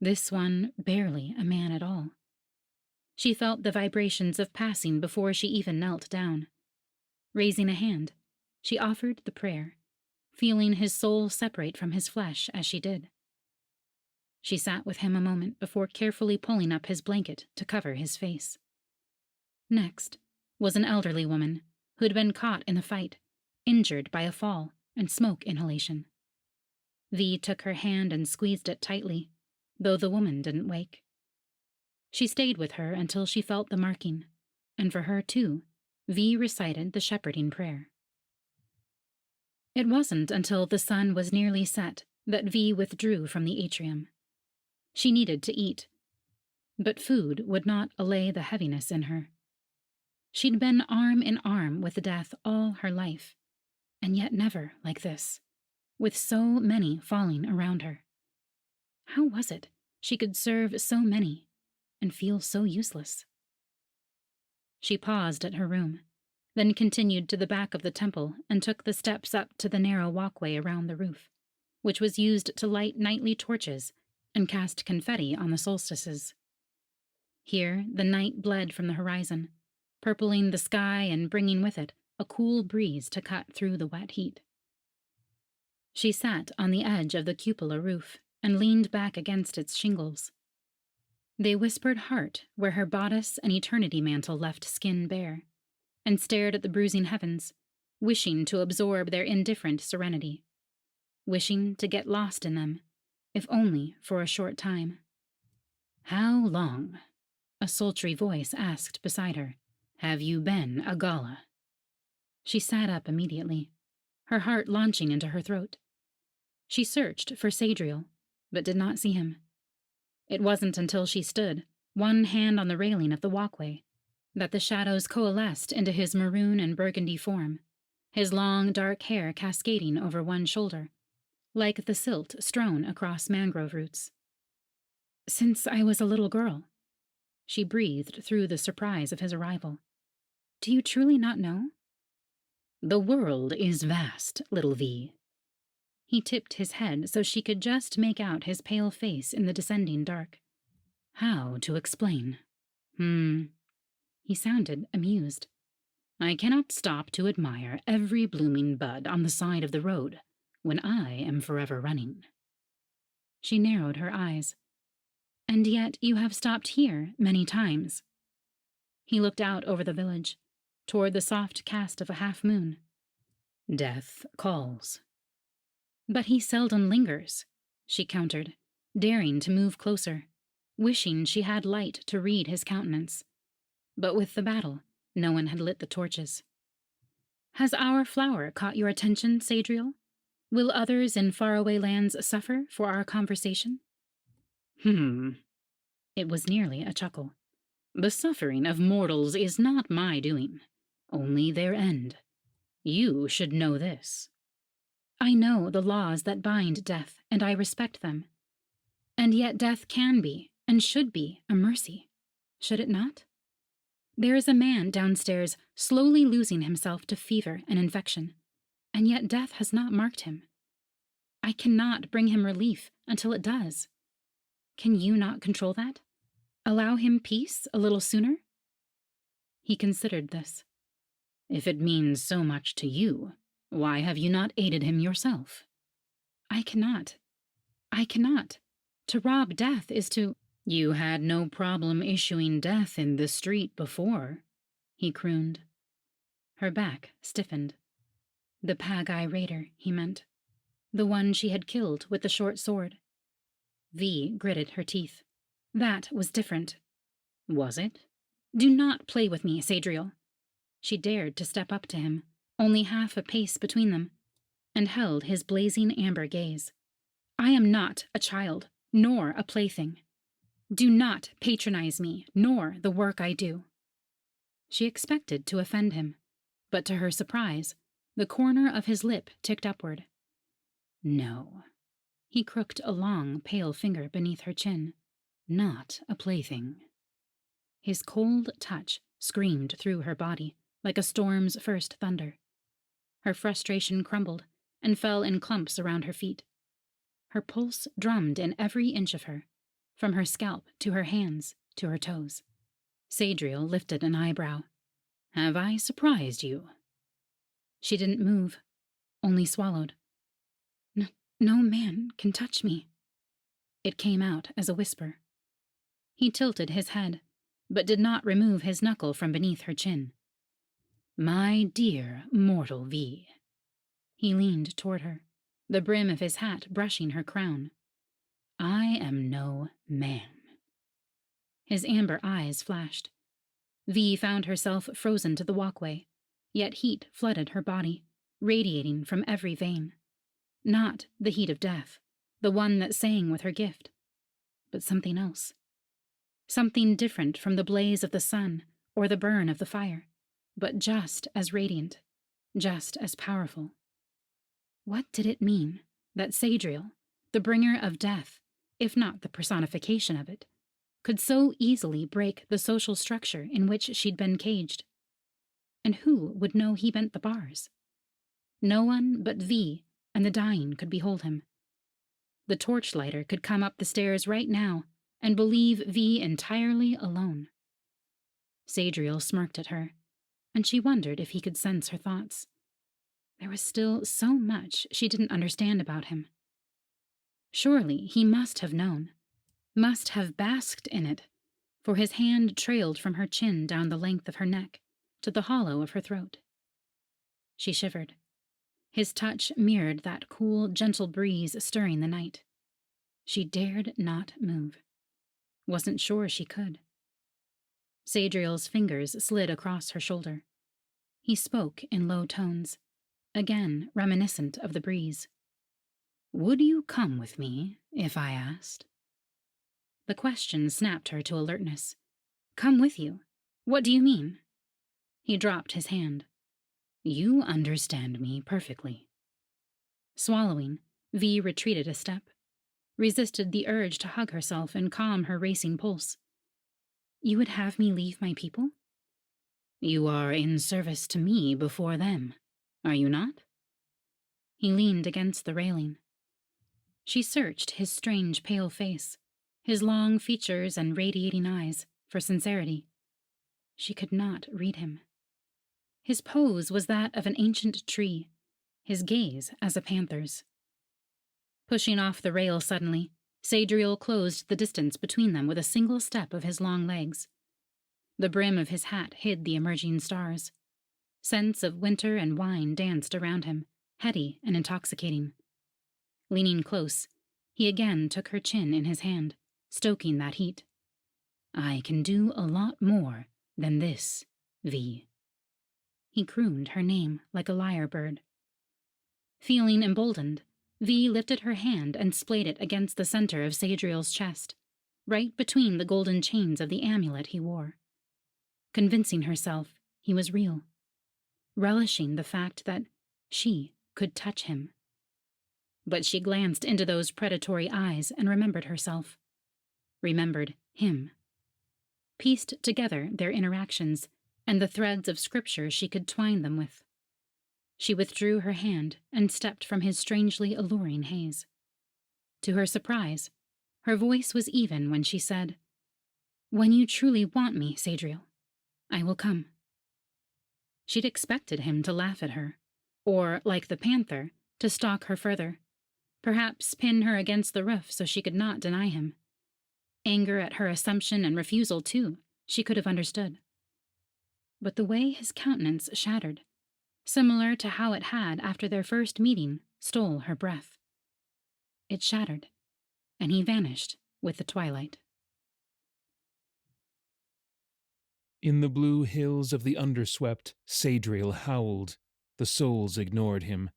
This one barely a man at all. She felt the vibrations of passing before she even knelt down. Raising a hand, she offered the prayer, feeling his soul separate from his flesh as she did. She sat with him a moment before carefully pulling up his blanket to cover his face. Next was an elderly woman who had been caught in the fight, injured by a fall and smoke inhalation. V took her hand and squeezed it tightly, though the woman didn't wake. She stayed with her until she felt the marking, and for her, too, V recited the shepherding prayer. It wasn't until the sun was nearly set that V withdrew from the atrium. She needed to eat, but food would not allay the heaviness in her. She'd been arm in arm with death all her life, and yet never like this, with so many falling around her. How was it she could serve so many, and feel so useless. She paused at her room, then continued to the back of the temple and took the steps up to the narrow walkway around the roof, which was used to light nightly torches and cast confetti on the solstices. Here, the night bled from the horizon, purpling the sky and bringing with it a cool breeze to cut through the wet heat. She sat on the edge of the cupola roof and leaned back against its shingles. They whispered heart where her bodice and eternity mantle left skin bare, and stared at the bruising heavens, wishing to absorb their indifferent serenity, wishing to get lost in them, if only for a short time. "How long," a sultry voice asked beside her, "have you been a Gala?" She sat up immediately, her heart launching into her throat. She searched for Sadriel, but did not see him. It wasn't until she stood, one hand on the railing of the walkway, that the shadows coalesced into his maroon and burgundy form, his long dark hair cascading over one shoulder, like the silt strewn across mangrove roots. "Since I was a little girl," she breathed through the surprise of his arrival. "Do you truly not know?" "The world is vast, little V." He tipped his head so she could just make out his pale face in the descending dark. "How to explain? He sounded amused. "I cannot stop to admire every blooming bud on the side of the road when I am forever running." She narrowed her eyes. "And yet you have stopped here many times." He looked out over the village, toward the soft cast of a half-moon. "Death calls." "But he seldom lingers," she countered, daring to move closer, wishing she had light to read his countenance. But with the battle, no one had lit the torches. "Has our flower caught your attention, Sadriel? Will others in faraway lands suffer for our conversation?" It was nearly a chuckle. "The suffering of mortals is not my doing, only their end. You should know this." "I know the laws that bind death, and I respect them. And yet death can be, and should be, a mercy, should it not? There is a man downstairs slowly losing himself to fever and infection, and yet death has not marked him. I cannot bring him relief until it does. Can you not control that? Allow him peace a little sooner?" He considered this. "If it means so much to you, why have you not aided him yourself?" I cannot. To rob death is to—" "You had no problem issuing death in the street before," he crooned. Her back stiffened. The Pagai raider, he meant. The one she had killed with the short sword. V gritted her teeth. That was different. Was it? "Do not play with me, Sadriel." She dared to step up to him, only half a pace between them, and held his blazing amber gaze. "I am not a child, nor a plaything. Do not patronize me, nor the work I do." She expected to offend him, but to her surprise, the corner of his lip ticked upward. "No." He crooked a long, pale finger beneath her chin. "Not a plaything." His cold touch screamed through her body like a storm's first thunder. Her frustration crumbled and fell in clumps around her feet. Her pulse drummed in every inch of her, from her scalp to her hands to her toes. Sadriel lifted an eyebrow. "Have I surprised you?" She didn't move, only swallowed. No man can touch me." It came out as a whisper. He tilted his head, but did not remove his knuckle from beneath her chin. "My dear mortal V." He leaned toward her, the brim of his hat brushing her crown. "I am no man." His amber eyes flashed. V found herself frozen to the walkway, yet heat flooded her body, radiating from every vein. Not the heat of death, the one that sang with her gift, but something else. Something different from the blaze of the sun or the burn of the fire, but just as radiant, just as powerful. What did it mean that Sadriel, the bringer of death, if not the personification of it, could so easily break the social structure in which she'd been caged. And who would know he bent the bars? No one but V and the dying could behold him. The torchlighter could come up the stairs right now and believe V entirely alone. Sadriel smirked at her, and she wondered if he could sense her thoughts. There was still so much she didn't understand about him. Surely he must have known, must have basked in it, for his hand trailed from her chin down the length of her neck to the hollow of her throat. She shivered. His touch mirrored that cool, gentle breeze stirring the night. She dared not move. Wasn't sure she could. Sadriel's fingers slid across her shoulder. He spoke in low tones, again reminiscent of the breeze. "Would you come with me if I asked?" The question snapped her to alertness. "Come with you? What do you mean?" He dropped his hand. "You understand me perfectly." Swallowing, V retreated a step, resisted the urge to hug herself and calm her racing pulse. "You would have me leave my people?" "You are in service to me before them, are you not?" He leaned against the railing. She searched his strange pale face, his long features and radiating eyes, for sincerity. She could not read him. His pose was that of an ancient tree, his gaze as a panther's. Pushing off the rail suddenly, Sadriel closed the distance between them with a single step of his long legs. The brim of his hat hid the emerging stars. Scents of winter and wine danced around him, heady and intoxicating. Leaning close, he again took her chin in his hand, stoking that heat. "I can do a lot more than this, V." He crooned her name like a lyre bird. Feeling emboldened, V lifted her hand and splayed it against the center of Sadriel's chest, right between the golden chains of the amulet he wore. Convincing herself he was real. Relishing the fact that she could touch him. But she glanced into those predatory eyes and remembered herself. Remembered him. Pieced together their interactions and the threads of scripture she could twine them with. She withdrew her hand and stepped from his strangely alluring haze. To her surprise, her voice was even when she said, "When you truly want me, Sadriel, I will come." She'd expected him to laugh at her, or, like the panther, to stalk her further, perhaps pin her against the roof so she could not deny him. Anger at her assumption and refusal, too, she could have understood. But the way his countenance shattered, similar to how it had after their first meeting, stole her breath. It shattered, and he vanished with the twilight. In the blue hills of the underswept, Sadriel howled. The souls ignored him.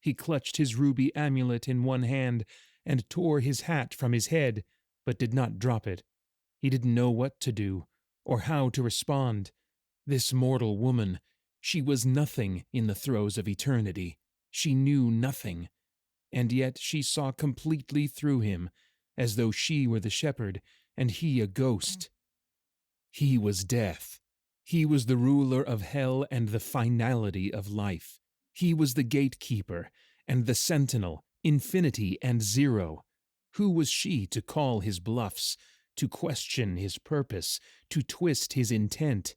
He clutched his ruby amulet in one hand and tore his hat from his head, but did not drop it. He didn't know what to do, or how to respond. This mortal woman, she was nothing in the throes of eternity. She knew nothing. And yet she saw completely through him, as though she were the shepherd and he a ghost. He was death. He was the ruler of hell and the finality of life. He was the gatekeeper and the sentinel, infinity and zero. Who was she to call his bluffs, to question his purpose, to twist his intent?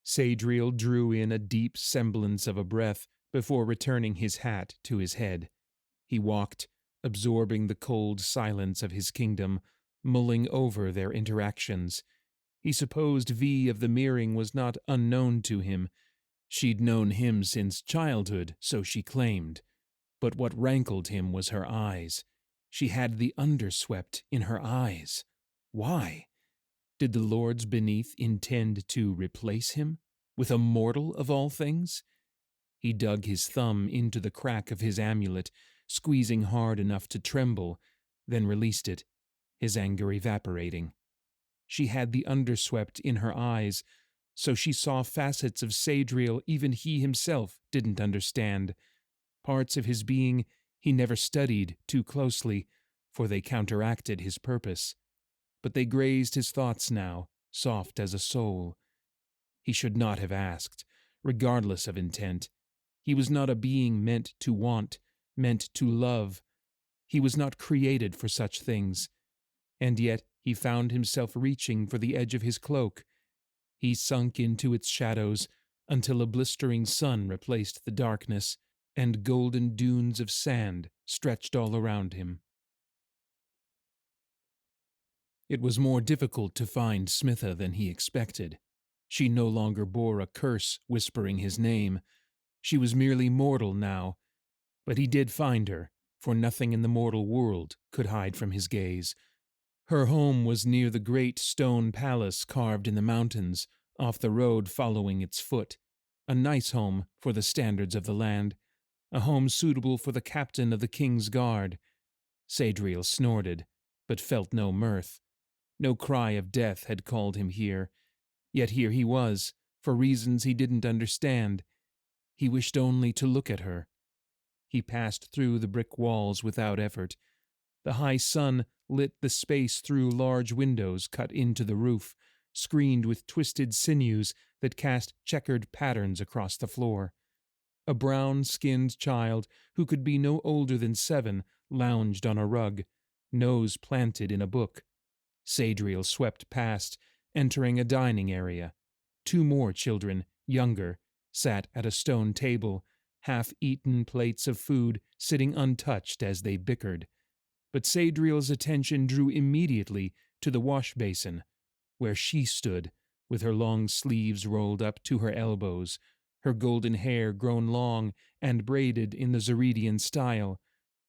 Sadriel drew in a deep semblance of a breath before returning his hat to his head. He walked, absorbing the cold silence of his kingdom, mulling over their interactions. He supposed V of the Mirroring was not unknown to him. She'd known him since childhood, so she claimed. But what rankled him was her eyes. She had the underswept in her eyes. Why? Did the lords beneath intend to replace him? With a mortal of all things? He dug his thumb into the crack of his amulet, squeezing hard enough to tremble, then released it, his anger evaporating. She had the underswept in her eyes, so she saw facets of Sadriel even he himself didn't understand, parts of his being he never studied too closely, for they counteracted his purpose. but they grazed his thoughts now, soft as a soul. He should not have asked, regardless of intent. He was not a being meant to want, meant to love. He was not created for such things. And yet he found himself reaching for the edge of his cloak. He sunk into its shadows until a blistering sun replaced the darkness, and golden dunes of sand stretched all around him. It was more difficult to find Smitha than he expected. She no longer bore a curse whispering his name. She was merely mortal now, but he did find her, for nothing in the mortal world could hide from his gaze. Her home was near the great stone palace carved in the mountains, off the road following its foot. A nice home for the standards of the land, a home suitable for the captain of the king's guard. Sadriel snorted, but felt no mirth. No cry of death had called him here, yet here he was, for reasons he didn't understand. He wished only to look at her. He passed through the brick walls without effort. The high sun lit the space through large windows cut into the roof, screened with twisted sinews that cast checkered patterns across the floor. A brown-skinned child, who could be no older than 7, lounged on a rug, nose planted in a book. Sadriel swept past, entering a dining area. 2 more children, younger, sat at a stone table, half-eaten plates of food sitting untouched as they bickered. But Sadriel's attention drew immediately to the wash basin, where she stood, with her long sleeves rolled up to her elbows, her golden hair grown long and braided in the Zeridian style,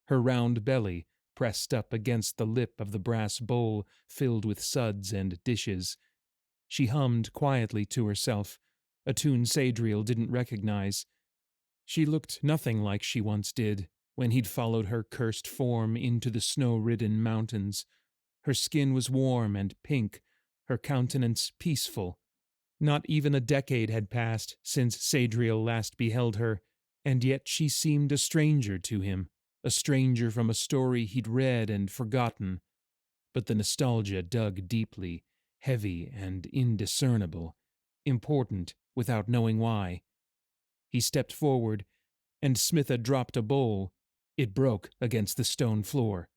her round belly pressed up against the lip of the brass bowl filled with suds and dishes. She hummed quietly to herself, a tune Sadriel didn't recognize. She looked nothing like she once did, when he'd followed her cursed form into the snow-ridden mountains. Her skin was warm and pink, her countenance peaceful. Not even a decade had passed since Sadriel last beheld her, and yet she seemed a stranger to him, a stranger from a story he'd read and forgotten. But the nostalgia dug deeply, heavy and indiscernible, important without knowing why. He stepped forward, and Smitha dropped a bowl. It broke against the stone floor.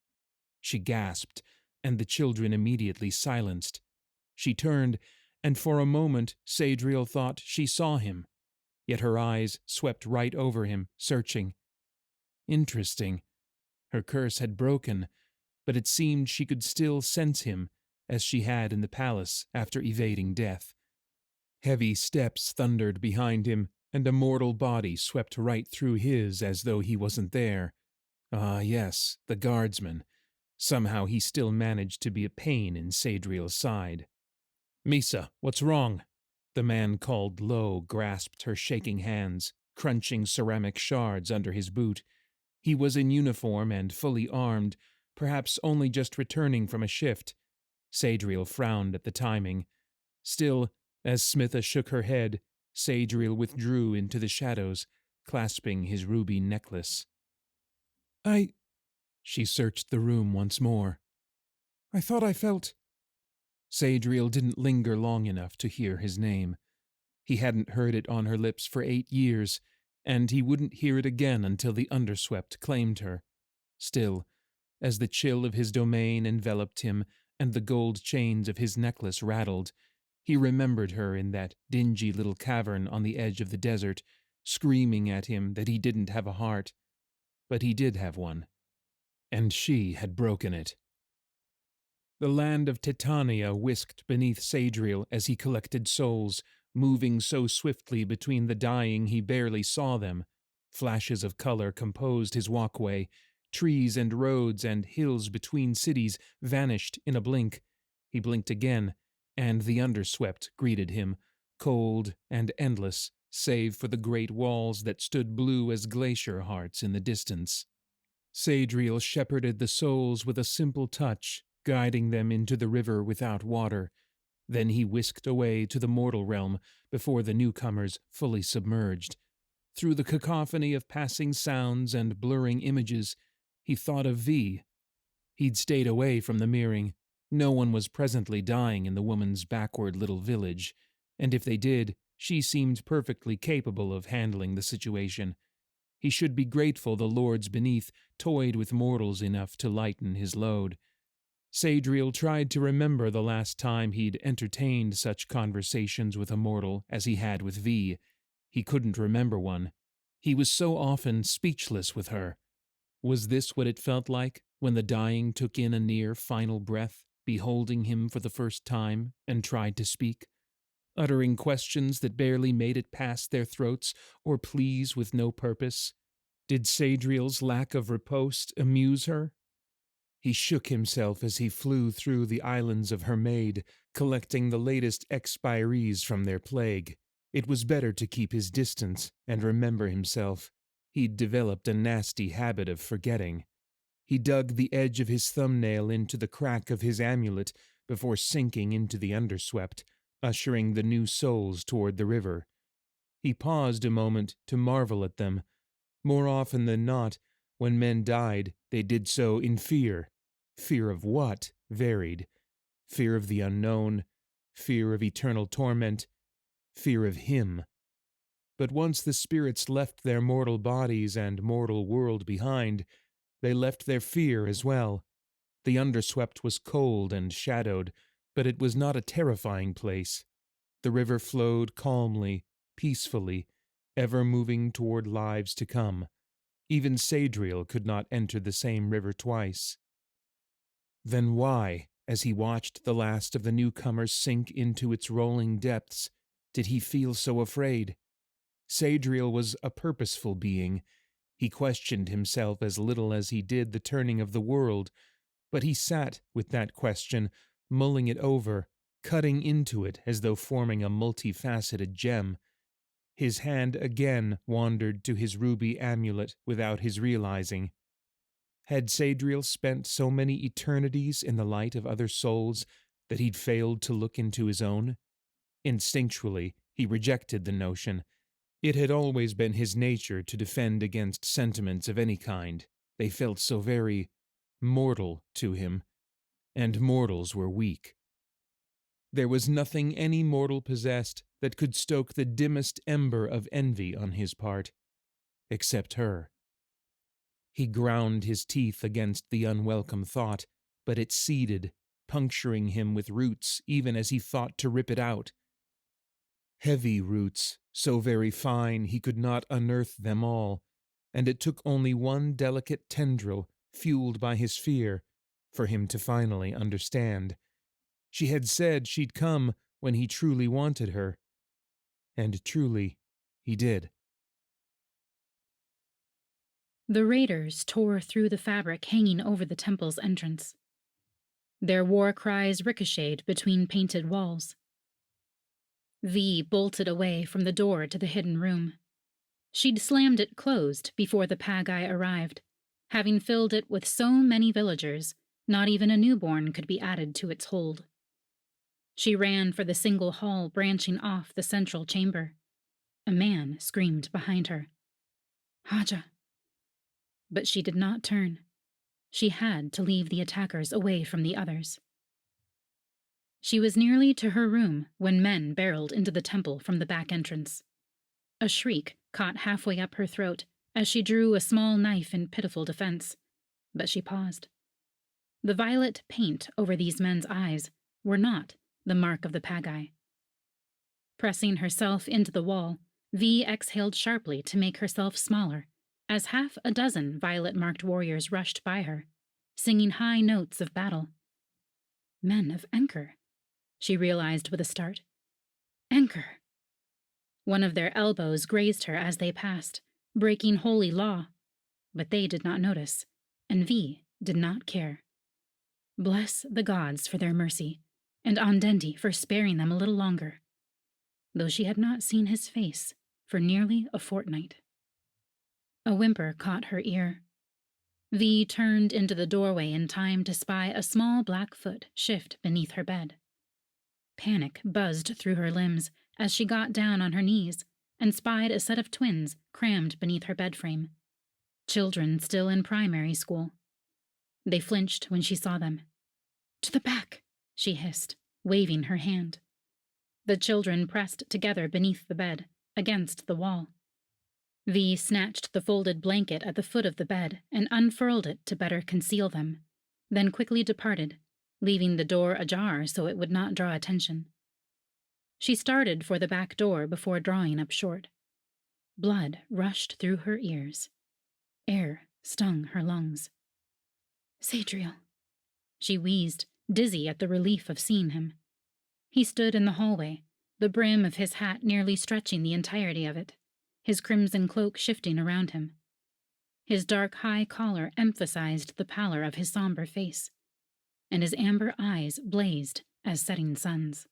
She gasped, and the children immediately silenced. She turned, and for a moment Sadriel thought she saw him, yet her eyes swept right over him, searching. Interesting. Her curse had broken, but it seemed she could still sense him, as she had in the palace after evading death. Heavy steps thundered behind him, and a mortal body swept right through his as though he wasn't there. Ah, yes, the guardsman. Somehow he still managed to be a pain in Sadriel's side. "Misa, what's wrong?" The man called low grasped her shaking hands, crunching ceramic shards under his boot. He was in uniform and fully armed, perhaps only just returning from a shift. Sadriel frowned at the timing. Still, as Smitha shook her head, Sadriel withdrew into the shadows, clasping his ruby necklace. She searched the room once more. "I thought I felt—" Sadriel didn't linger long enough to hear his name. He hadn't heard it on her lips for 8 years, and he wouldn't hear it again until the underswept claimed her. Still, as the chill of his domain enveloped him and the gold chains of his necklace rattled, he remembered her in that dingy little cavern on the edge of the desert, screaming at him that he didn't have a heart. But he did have one. And she had broken it. The land of Titania whisked beneath Sadriel as he collected souls, moving so swiftly between the dying he barely saw them. Flashes of color composed his walkway. Trees and roads and hills between cities vanished in a blink. He blinked again, and the underswept greeted him, cold and endless, save for the great walls that stood blue as glacier hearts in the distance. Sadriel shepherded the souls with a simple touch, guiding them into the river without water. Then he whisked away to the mortal realm before the newcomers fully submerged. Through the cacophony of passing sounds and blurring images, he thought of V. He'd stayed away from the mirroring, No one was presently dying in the woman's backward little village, and if they did, she seemed perfectly capable of handling the situation. He should be grateful the lords beneath toyed with mortals enough to lighten his load. Sadriel tried to remember the last time he'd entertained such conversations with a mortal as he had with V. He couldn't remember one. He was so often speechless with her. Was this what it felt like when the dying took in a near final breath, beholding him for the first time, and tried to speak, uttering questions that barely made it past their throats, or pleas with no purpose? Did Sadriel's lack of riposte amuse her? He shook himself as he flew through the islands of her maid, collecting the latest expirees from their plague. It was better to keep his distance and remember himself. He'd developed a nasty habit of forgetting. He dug the edge of his thumbnail into the crack of his amulet before sinking into the underswept, ushering the new souls toward the river. He paused a moment to marvel at them. More often than not, when men died, they did so in fear. Fear of what varied. Fear of the unknown, fear of eternal torment, fear of him. But once the spirits left their mortal bodies and mortal world behind, they left their fear as well. The underswept was cold and shadowed, but it was not a terrifying place. The river flowed calmly, peacefully, ever moving toward lives to come. Even Sadriel could not enter the same river twice. Then why, as he watched the last of the newcomers sink into its rolling depths, did he feel so afraid? Sadriel was a purposeful being. He questioned himself as little as he did the turning of the world, but he sat with that question, mulling it over, cutting into it as though forming a multifaceted gem. His hand again wandered to his ruby amulet without his realizing. Had Sadriel spent so many eternities in the light of other souls that he'd failed to look into his own? Instinctually, he rejected the notion. It had always been his nature to defend against sentiments of any kind. They felt so very mortal to him, and mortals were weak. There was nothing any mortal possessed that could stoke the dimmest ember of envy on his part, except her. He ground his teeth against the unwelcome thought, but it seeded, puncturing him with roots even as he fought to rip it out. Heavy roots, so very fine he could not unearth them all, and it took only one delicate tendril, fueled by his fear, for him to finally understand. She had said she'd come when he truly wanted her, and truly he did. The raiders tore through the fabric hanging over the temple's entrance. Their war cries ricocheted between painted walls. V bolted away from the door to the hidden room. She'd slammed it closed before the Pagi arrived. Having filled it with so many villagers, not even a newborn could be added to its hold. She ran for the single hall branching off the central chamber. A man screamed behind her. "Haja!" But she did not turn. She had to leave the attackers away from the others. She was nearly to her room when men barreled into the temple from the back entrance. A shriek caught halfway up her throat as she drew a small knife in pitiful defense, but she paused. The violet paint over these men's eyes were not the mark of the Pagi. Pressing herself into the wall, V exhaled sharply to make herself smaller, as half a dozen violet-marked warriors rushed by her, singing high notes of battle. Men of Enker, she realized with a start. Enker! One of their elbows grazed her as they passed, breaking holy law, but they did not notice, and V did not care. Bless the gods for their mercy, and Ondendi for sparing them a little longer, though she had not seen his face for nearly a fortnight. A whimper caught her ear. V turned into the doorway in time to spy a small black foot shift beneath her bed. Panic buzzed through her limbs as she got down on her knees and spied a set of twins crammed beneath her bed frame. Children still in primary school. They flinched when she saw them. To the back, she hissed, waving her hand. The children pressed together beneath the bed, against the wall. V snatched the folded blanket at the foot of the bed and unfurled it to better conceal them, then quickly departed, leaving the door ajar so it would not draw attention. She started for the back door before drawing up short. Blood rushed through her ears. Air stung her lungs. Sadriel. She wheezed, dizzy at the relief of seeing him. He stood in the hallway, the brim of his hat nearly stretching the entirety of it, his crimson cloak shifting around him. His dark high collar emphasized the pallor of his somber face, and his amber eyes blazed as setting suns.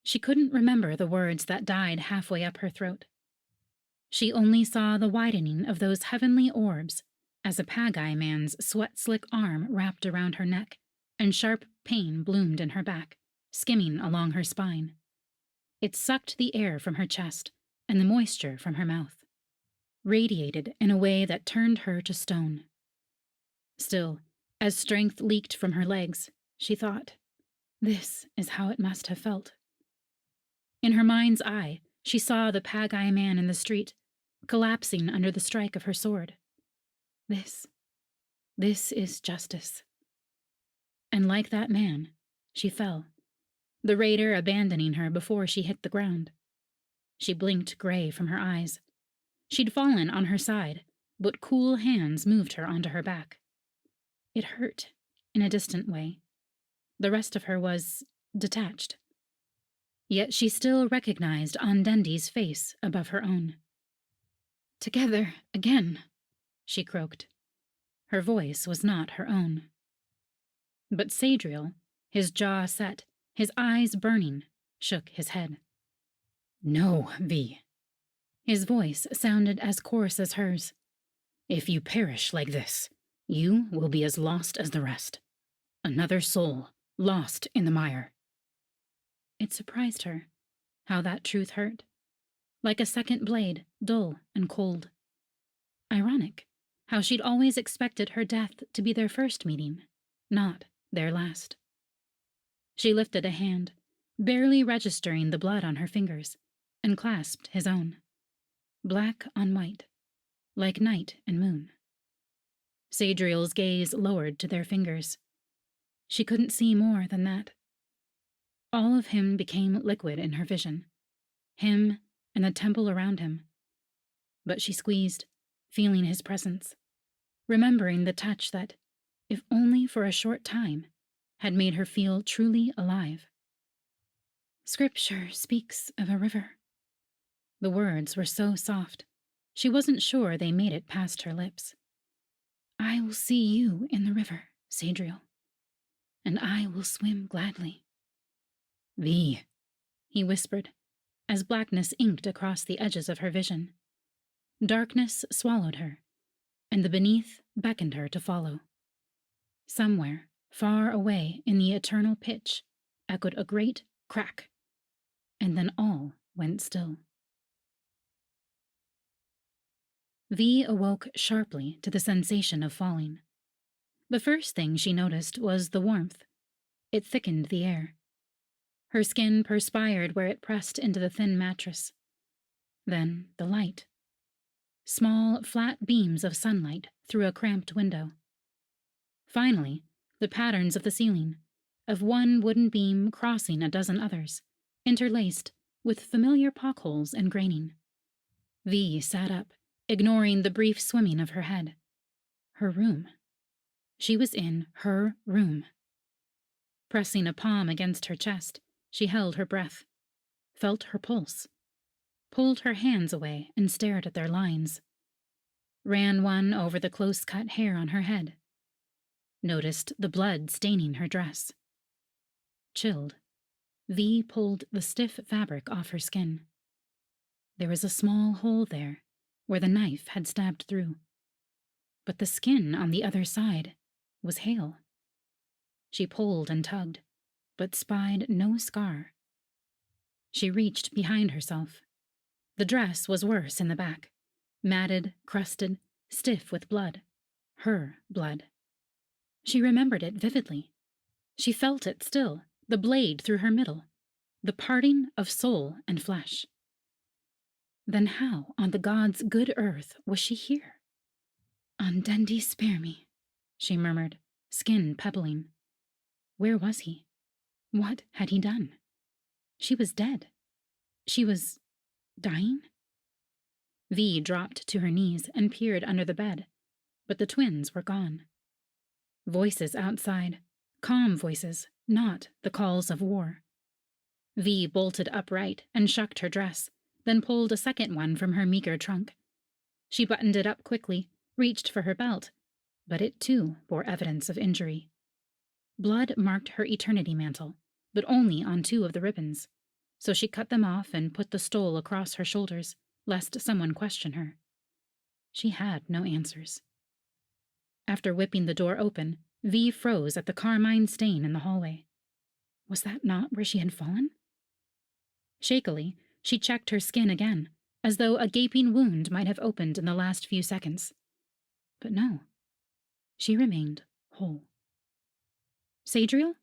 She couldn't remember the words that died halfway up her throat. She only saw the widening of those heavenly orbs as a Pagi man's sweat-slick arm wrapped around her neck, and sharp pain bloomed in her back, skimming along her spine. It sucked the air from her chest and the moisture from her mouth, radiated in a way that turned her to stone. Still, as strength leaked from her legs, she thought, this is how it must have felt. In her mind's eye, she saw the Pagi man in the street, collapsing under the strike of her sword. This is justice. And like that man, she fell, the raider abandoning her before she hit the ground. She blinked gray from her eyes. She'd fallen on her side, but cool hands moved her onto her back. It hurt, in a distant way. The rest of her was detached. Yet she still recognized Ondendi's face above her own. Together again, she croaked. Her voice was not her own. But Sadriel, his jaw set, his eyes burning, shook his head. No, V. His voice sounded as coarse as hers. If you perish like this, you will be as lost as the rest. Another soul, lost in the mire. It surprised her, how that truth hurt. Like a second blade, dull and cold. Ironic, how she'd always expected her death to be their first meeting, not their last. She lifted a hand, barely registering the blood on her fingers, and clasped his own. Black on white, like night and moon. Sadriel's gaze lowered to their fingers. She couldn't see more than that. All of him became liquid in her vision, him and the temple around him. But she squeezed, feeling his presence, remembering the touch that, if only for a short time, had made her feel truly alive. Scripture speaks of a river. The words were so soft, she wasn't sure they made it past her lips. I will see you in the river, Sadriel, and I will swim gladly. V, he whispered, as blackness inked across the edges of her vision. Darkness swallowed her, and the beneath beckoned her to follow. Somewhere, far away in the eternal pitch, echoed a great crack, and then all went still. V awoke sharply to the sensation of falling. The first thing she noticed was the warmth. It thickened the air. Her skin perspired where it pressed into the thin mattress. Then the light. Small, flat beams of sunlight through a cramped window. Finally, the patterns of the ceiling, of one wooden beam crossing a dozen others, interlaced with familiar pockholes and graining. V sat up, ignoring the brief swimming of her head. Her room. She was in her room. Pressing a palm against her chest, she held her breath, felt her pulse, pulled her hands away and stared at their lines, ran one over the close-cut hair on her head, noticed the blood staining her dress. Chilled, V pulled the stiff fabric off her skin. There was a small hole there, where the knife had stabbed through. But the skin on the other side was hale. She pulled and tugged, but spied no scar. She reached behind herself. The dress was worse in the back, matted, crusted, stiff with blood. Her blood. She remembered it vividly, She felt it still, the blade through her middle, the parting of soul and flesh. Then how, on the gods' good earth, was she here? "On Dendi, spare me," she murmured, skin pebbling. Where was he? What had he done? She was dead. She was dying? V dropped to her knees and peered under the bed, but the twins were gone. Voices outside, calm voices, not the calls of war. V bolted upright and shucked her dress, then pulled a second one from her meager trunk. She buttoned it up quickly, reached for her belt, but it too bore evidence of injury. Blood marked her eternity mantle, but only on 2 of the ribbons, so she cut them off and put the stole across her shoulders, lest someone question her. She had no answers. After whipping the door open, V froze at the carmine stain in the hallway. Was that not where she had fallen? Shakily, she checked her skin again, as though a gaping wound might have opened in the last few seconds. But no. She remained whole. Sadriel?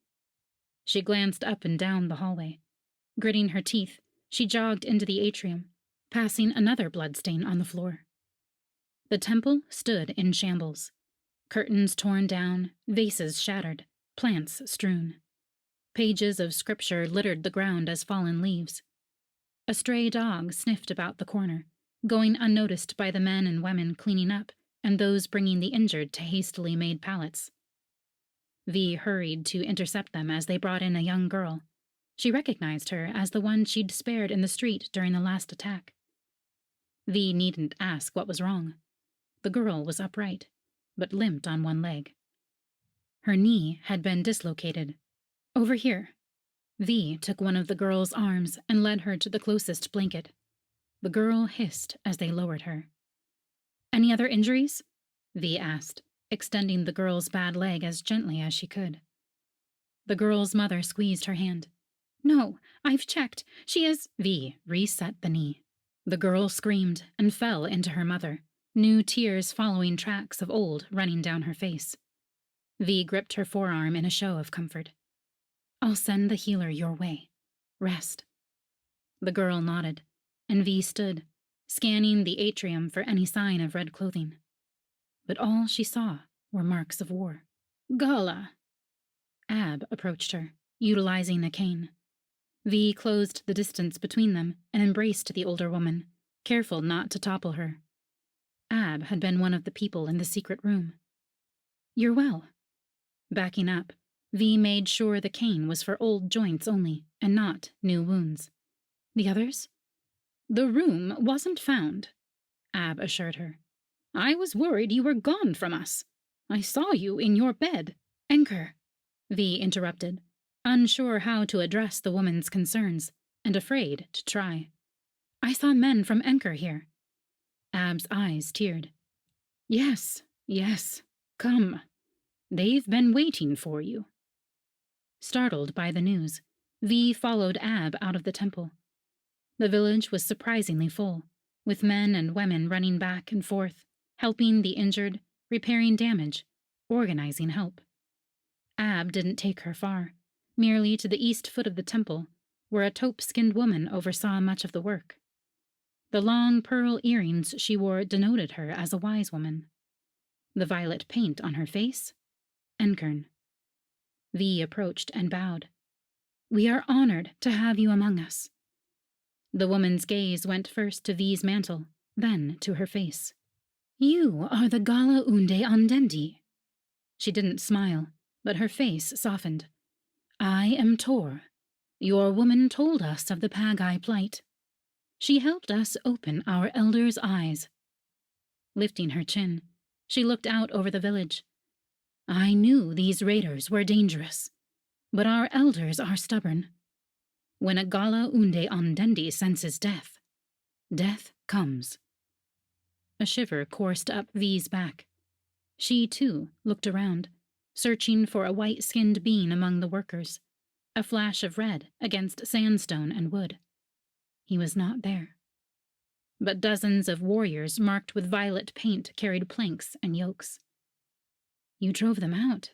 She glanced up and down the hallway. Gritting her teeth, she jogged into the atrium, passing another bloodstain on the floor. The temple stood in shambles. Curtains torn down, vases shattered, plants strewn. Pages of scripture littered the ground as fallen leaves. A stray dog sniffed about the corner, going unnoticed by the men and women cleaning up and those bringing the injured to hastily made pallets. V hurried to intercept them as they brought in a young girl. She recognized her as the one she'd spared in the street during the last attack. V needn't ask what was wrong. The girl was upright, but limped on one leg. Her knee had been dislocated. Over here. V took one of the girl's arms and led her to the closest blanket. The girl hissed as they lowered her. "Any other injuries?" V asked, extending the girl's bad leg as gently as she could. The girl's mother squeezed her hand. "No, I've checked. She is—" V reset the knee. The girl screamed and fell into her mother, new tears following tracks of old running down her face. V gripped her forearm in a show of comfort. "I'll send the healer your way. Rest." The girl nodded, and V stood, scanning the atrium for any sign of red clothing. But all she saw were marks of war. "Gala!" Ab approached her, utilizing a cane. V closed the distance between them and embraced the older woman, careful not to topple her. Ab had been one of the people in the secret room. "You're well." Backing up, V made sure the cane was for old joints only, and not new wounds. "The others?" "The room wasn't found," Ab assured her. "I was worried you were gone from us. I saw you in your bed." "Anchor," V interrupted, unsure how to address the woman's concerns, and afraid to try. "I saw men from Anchor here." Ab's eyes teared. Yes, come. They've been waiting for you." Startled by the news, V followed Ab out of the temple. The village was surprisingly full, with men and women running back and forth, helping the injured, repairing damage, organizing help. Ab didn't take her far, merely to the east foot of the temple, where a taupe-skinned woman oversaw much of the work. The long pearl earrings she wore denoted her as a wise woman. The violet paint on her face? Enkern. V approached and bowed. "We are honored to have you among us." The woman's gaze went first to V's mantle, then to her face. "You are the Gala Unde Ondendi." She didn't smile, but her face softened. "I am Tor. Your woman told us of the Pagai plight. She helped us open our elders' eyes." Lifting her chin, she looked out over the village. "I knew these raiders were dangerous, but our elders are stubborn. When a Gala Unde Ondendi senses death, death comes." A shiver coursed up V's back. She, too, looked around, searching for a white-skinned being among the workers, a flash of red against sandstone and wood. He was not there. But dozens of warriors marked with violet paint carried planks and yokes. "You drove them out,"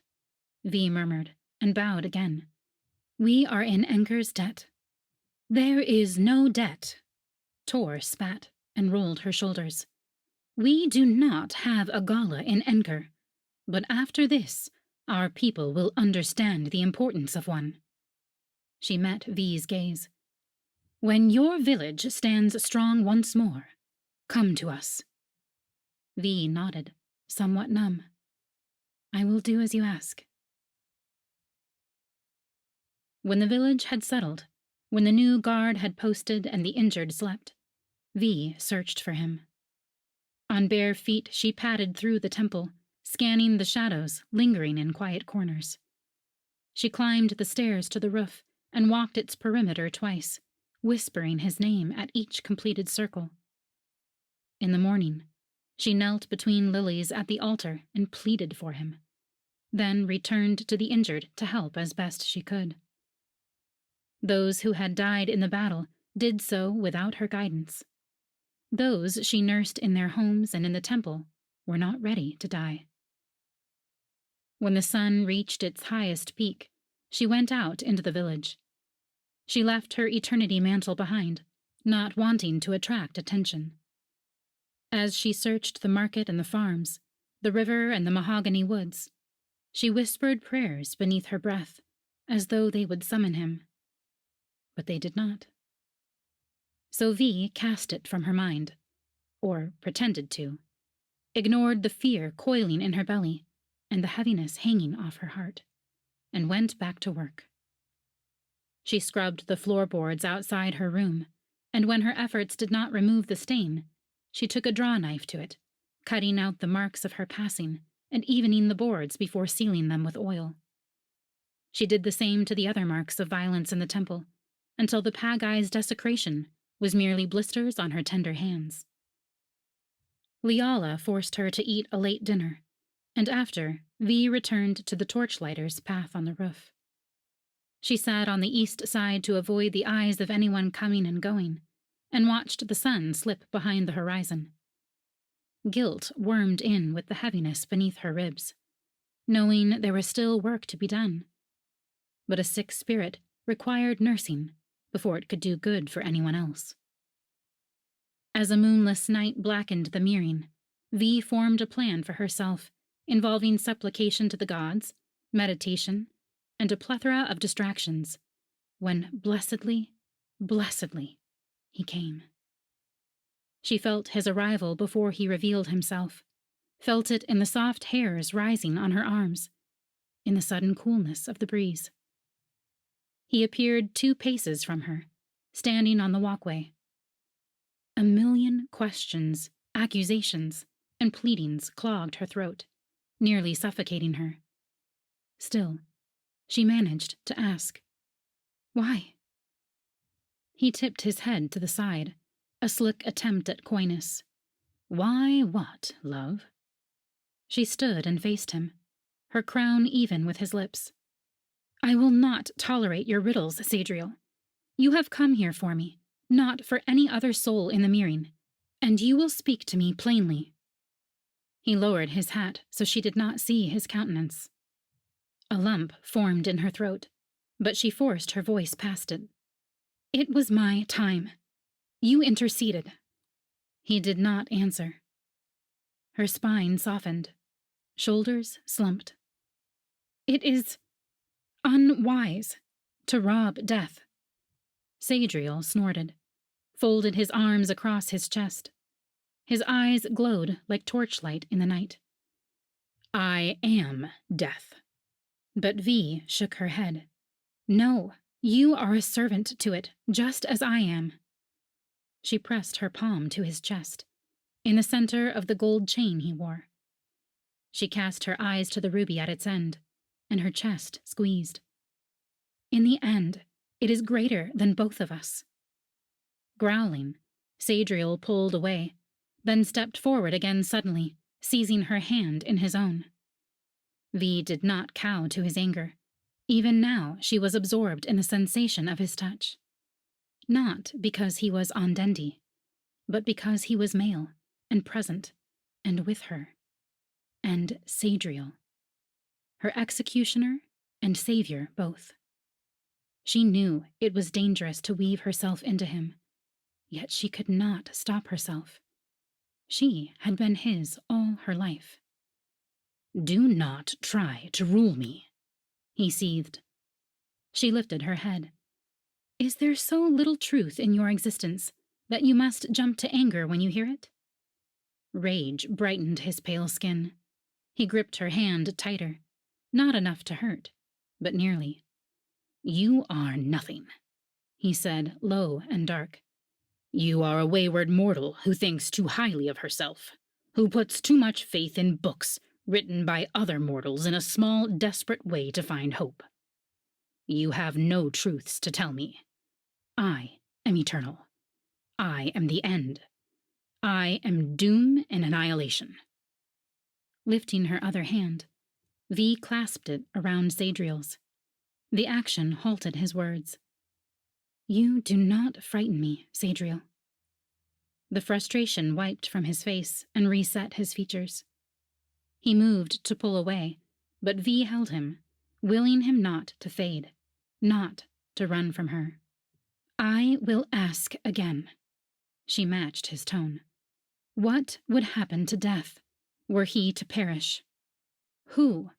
V murmured, and bowed again. "We are in Enker's debt." "There is no debt." Tor spat and rolled her shoulders. "We do not have a gala in Enker, but after this, our people will understand the importance of one." She met V's gaze. "When your village stands strong once more, come to us." V nodded, somewhat numb. "I will do as you ask." When the village had settled, when the new guard had posted and the injured slept, V searched for him. On bare feet she padded through the temple, scanning the shadows lingering in quiet corners. She climbed the stairs to the roof and walked its perimeter twice, whispering his name at each completed circle. In the morning, she knelt between lilies at the altar and pleaded for him, then returned to the injured to help as best she could. Those who had died in the battle did so without her guidance. Those she nursed in their homes and in the temple were not ready to die. When the sun reached its highest peak, she went out into the village. She left her eternity mantle behind, not wanting to attract attention. As she searched the market and the farms, the river and the mahogany woods, she whispered prayers beneath her breath, as though they would summon him. But they did not. So V cast it from her mind, or pretended to, ignored the fear coiling in her belly and the heaviness hanging off her heart, and went back to work. She scrubbed the floorboards outside her room, and when her efforts did not remove the stain, she took a draw knife to it, cutting out the marks of her passing and evening the boards before sealing them with oil. She did the same to the other marks of violence in the temple, until the Pagai's desecration was merely blisters on her tender hands. Liala forced her to eat a late dinner, and after, V returned to the torchlighter's path on the roof. She sat on the east side to avoid the eyes of anyone coming and going, and watched the sun slip behind the horizon. Guilt wormed in with the heaviness beneath her ribs, knowing there was still work to be done. But a sick spirit required nursing before it could do good for anyone else. As a moonless night blackened the mirroring, V formed a plan for herself involving supplication to the gods, meditation, and a plethora of distractions, when blessedly, he came. She felt his arrival before he revealed himself, felt it in the soft hairs rising on her arms, in the sudden coolness of the breeze. He appeared 2 paces from her, standing on the walkway. A million questions, accusations, and pleadings clogged her throat, nearly suffocating her. Still, she managed to ask, "Why?" He tipped his head to the side, a slick attempt at coyness. "Why what, love?" She stood and faced him, her crown even with his lips. "I will not tolerate your riddles, Sadriel. You have come here for me, not for any other soul in the mirroring, and you will speak to me plainly." He lowered his hat so she did not see his countenance. A lump formed in her throat, but she forced her voice past it. "It was my time. You interceded." He did not answer. Her spine softened, shoulders slumped. "It is unwise to rob death." Sadriel snorted, folded his arms across his chest. His eyes glowed like torchlight in the night. "I am death." But V shook her head. "No, you are a servant to it, just as I am." She pressed her palm to his chest, in the center of the gold chain he wore. She cast her eyes to the ruby at its end, and her chest squeezed. "In the end, it is greater than both of us." Growling, Sadriel pulled away, then stepped forward again suddenly, seizing her hand in his own. V did not cow to his anger. Even now she was absorbed in the sensation of his touch. Not because he was Ondendi, but because he was male, and present, and with her. And Sadriel, her executioner and savior both. She knew it was dangerous to weave herself into him, yet she could not stop herself. She had been his all her life. "Do not try to rule me," he seethed. She lifted her head. "Is there so little truth in your existence that you must jump to anger when you hear it?" Rage brightened his pale skin. He gripped her hand tighter, not enough to hurt, but nearly. "You are nothing," he said, low and dark. "You are a wayward mortal who thinks too highly of herself, who puts too much faith in books written by other mortals in a small, desperate way to find hope. You have no truths to tell me. I am eternal. I am the end. I am doom and annihilation." Lifting her other hand, Vi clasped it around Sadriel's. The action halted his words. "You do not frighten me, Sadriel." The frustration wiped from his face and reset his features. He moved to pull away, but Vi held him, willing him not to fade, not to run from her. "I will ask again." She matched his tone. "What would happen to Death were he to perish? Who,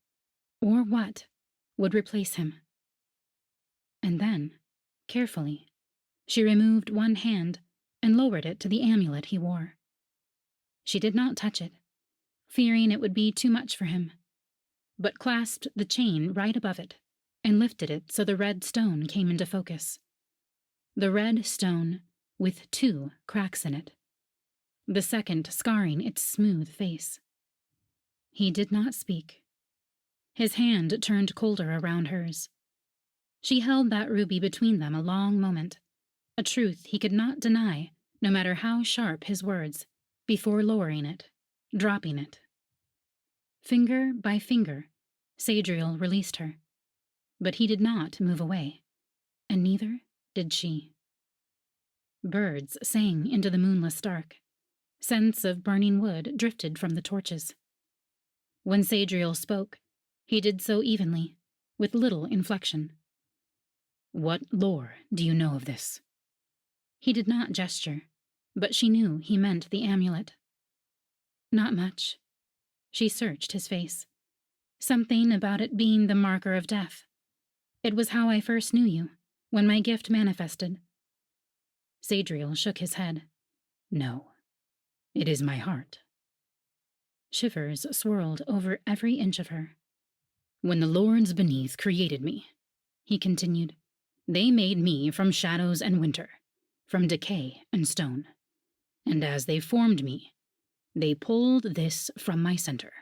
or what, would replace him?" And then, carefully, she removed one hand and lowered it to the amulet he wore. She did not touch it, fearing it would be too much for him, but clasped the chain right above it and lifted it so the red stone came into focus. The red stone with 2 cracks in it, the second scarring its smooth face. He did not speak. His hand turned colder around hers. She held that ruby between them a long moment, a truth he could not deny, no matter how sharp his words, before lowering it, dropping it. Finger by finger, Sadriel released her, but he did not move away, and neither did she. Birds sang into the moonless dark. Scents of burning wood drifted from the torches. When Sadriel spoke, he did so evenly, with little inflection. "What lore do you know of this?" He did not gesture, but she knew he meant the amulet. "Not much." She searched his face. "Something about it being the marker of death. It was how I first knew you, when my gift manifested." Sadriel shook his head. "No, it is my heart." Shivers swirled over every inch of her. "When the lords beneath created me," he continued, "they made me from shadows and winter, from decay and stone. And as they formed me, they pulled this from my center."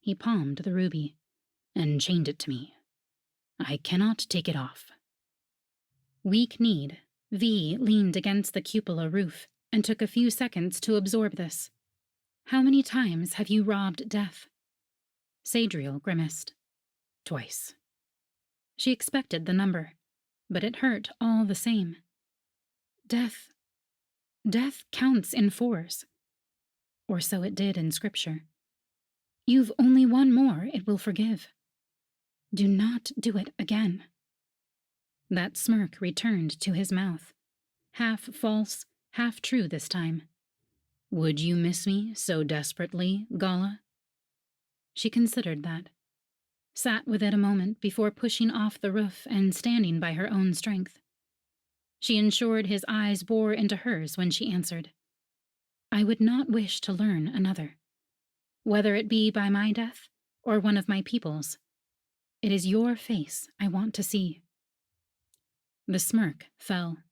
He palmed the ruby and chained it to me. I cannot take it off. Weak-kneed, Vi leaned against the cupola roof and took a few seconds to absorb this. "How many times have you robbed Death?" Sadriel grimaced. "Twice." She expected the number, but it hurt all the same. Death counts in 4s. Or so it did in Scripture. "You've only one more it will forgive. Do not do it again." That smirk returned to his mouth, half false, half true this time. "Would you miss me so desperately, Gala?" She considered that, sat with it a moment before pushing off the roof and standing by her own strength. She ensured his eyes bore into hers when she answered, "I would not wish to learn another, whether it be by my death or one of my people's. It is your face I want to see." The smirk fell.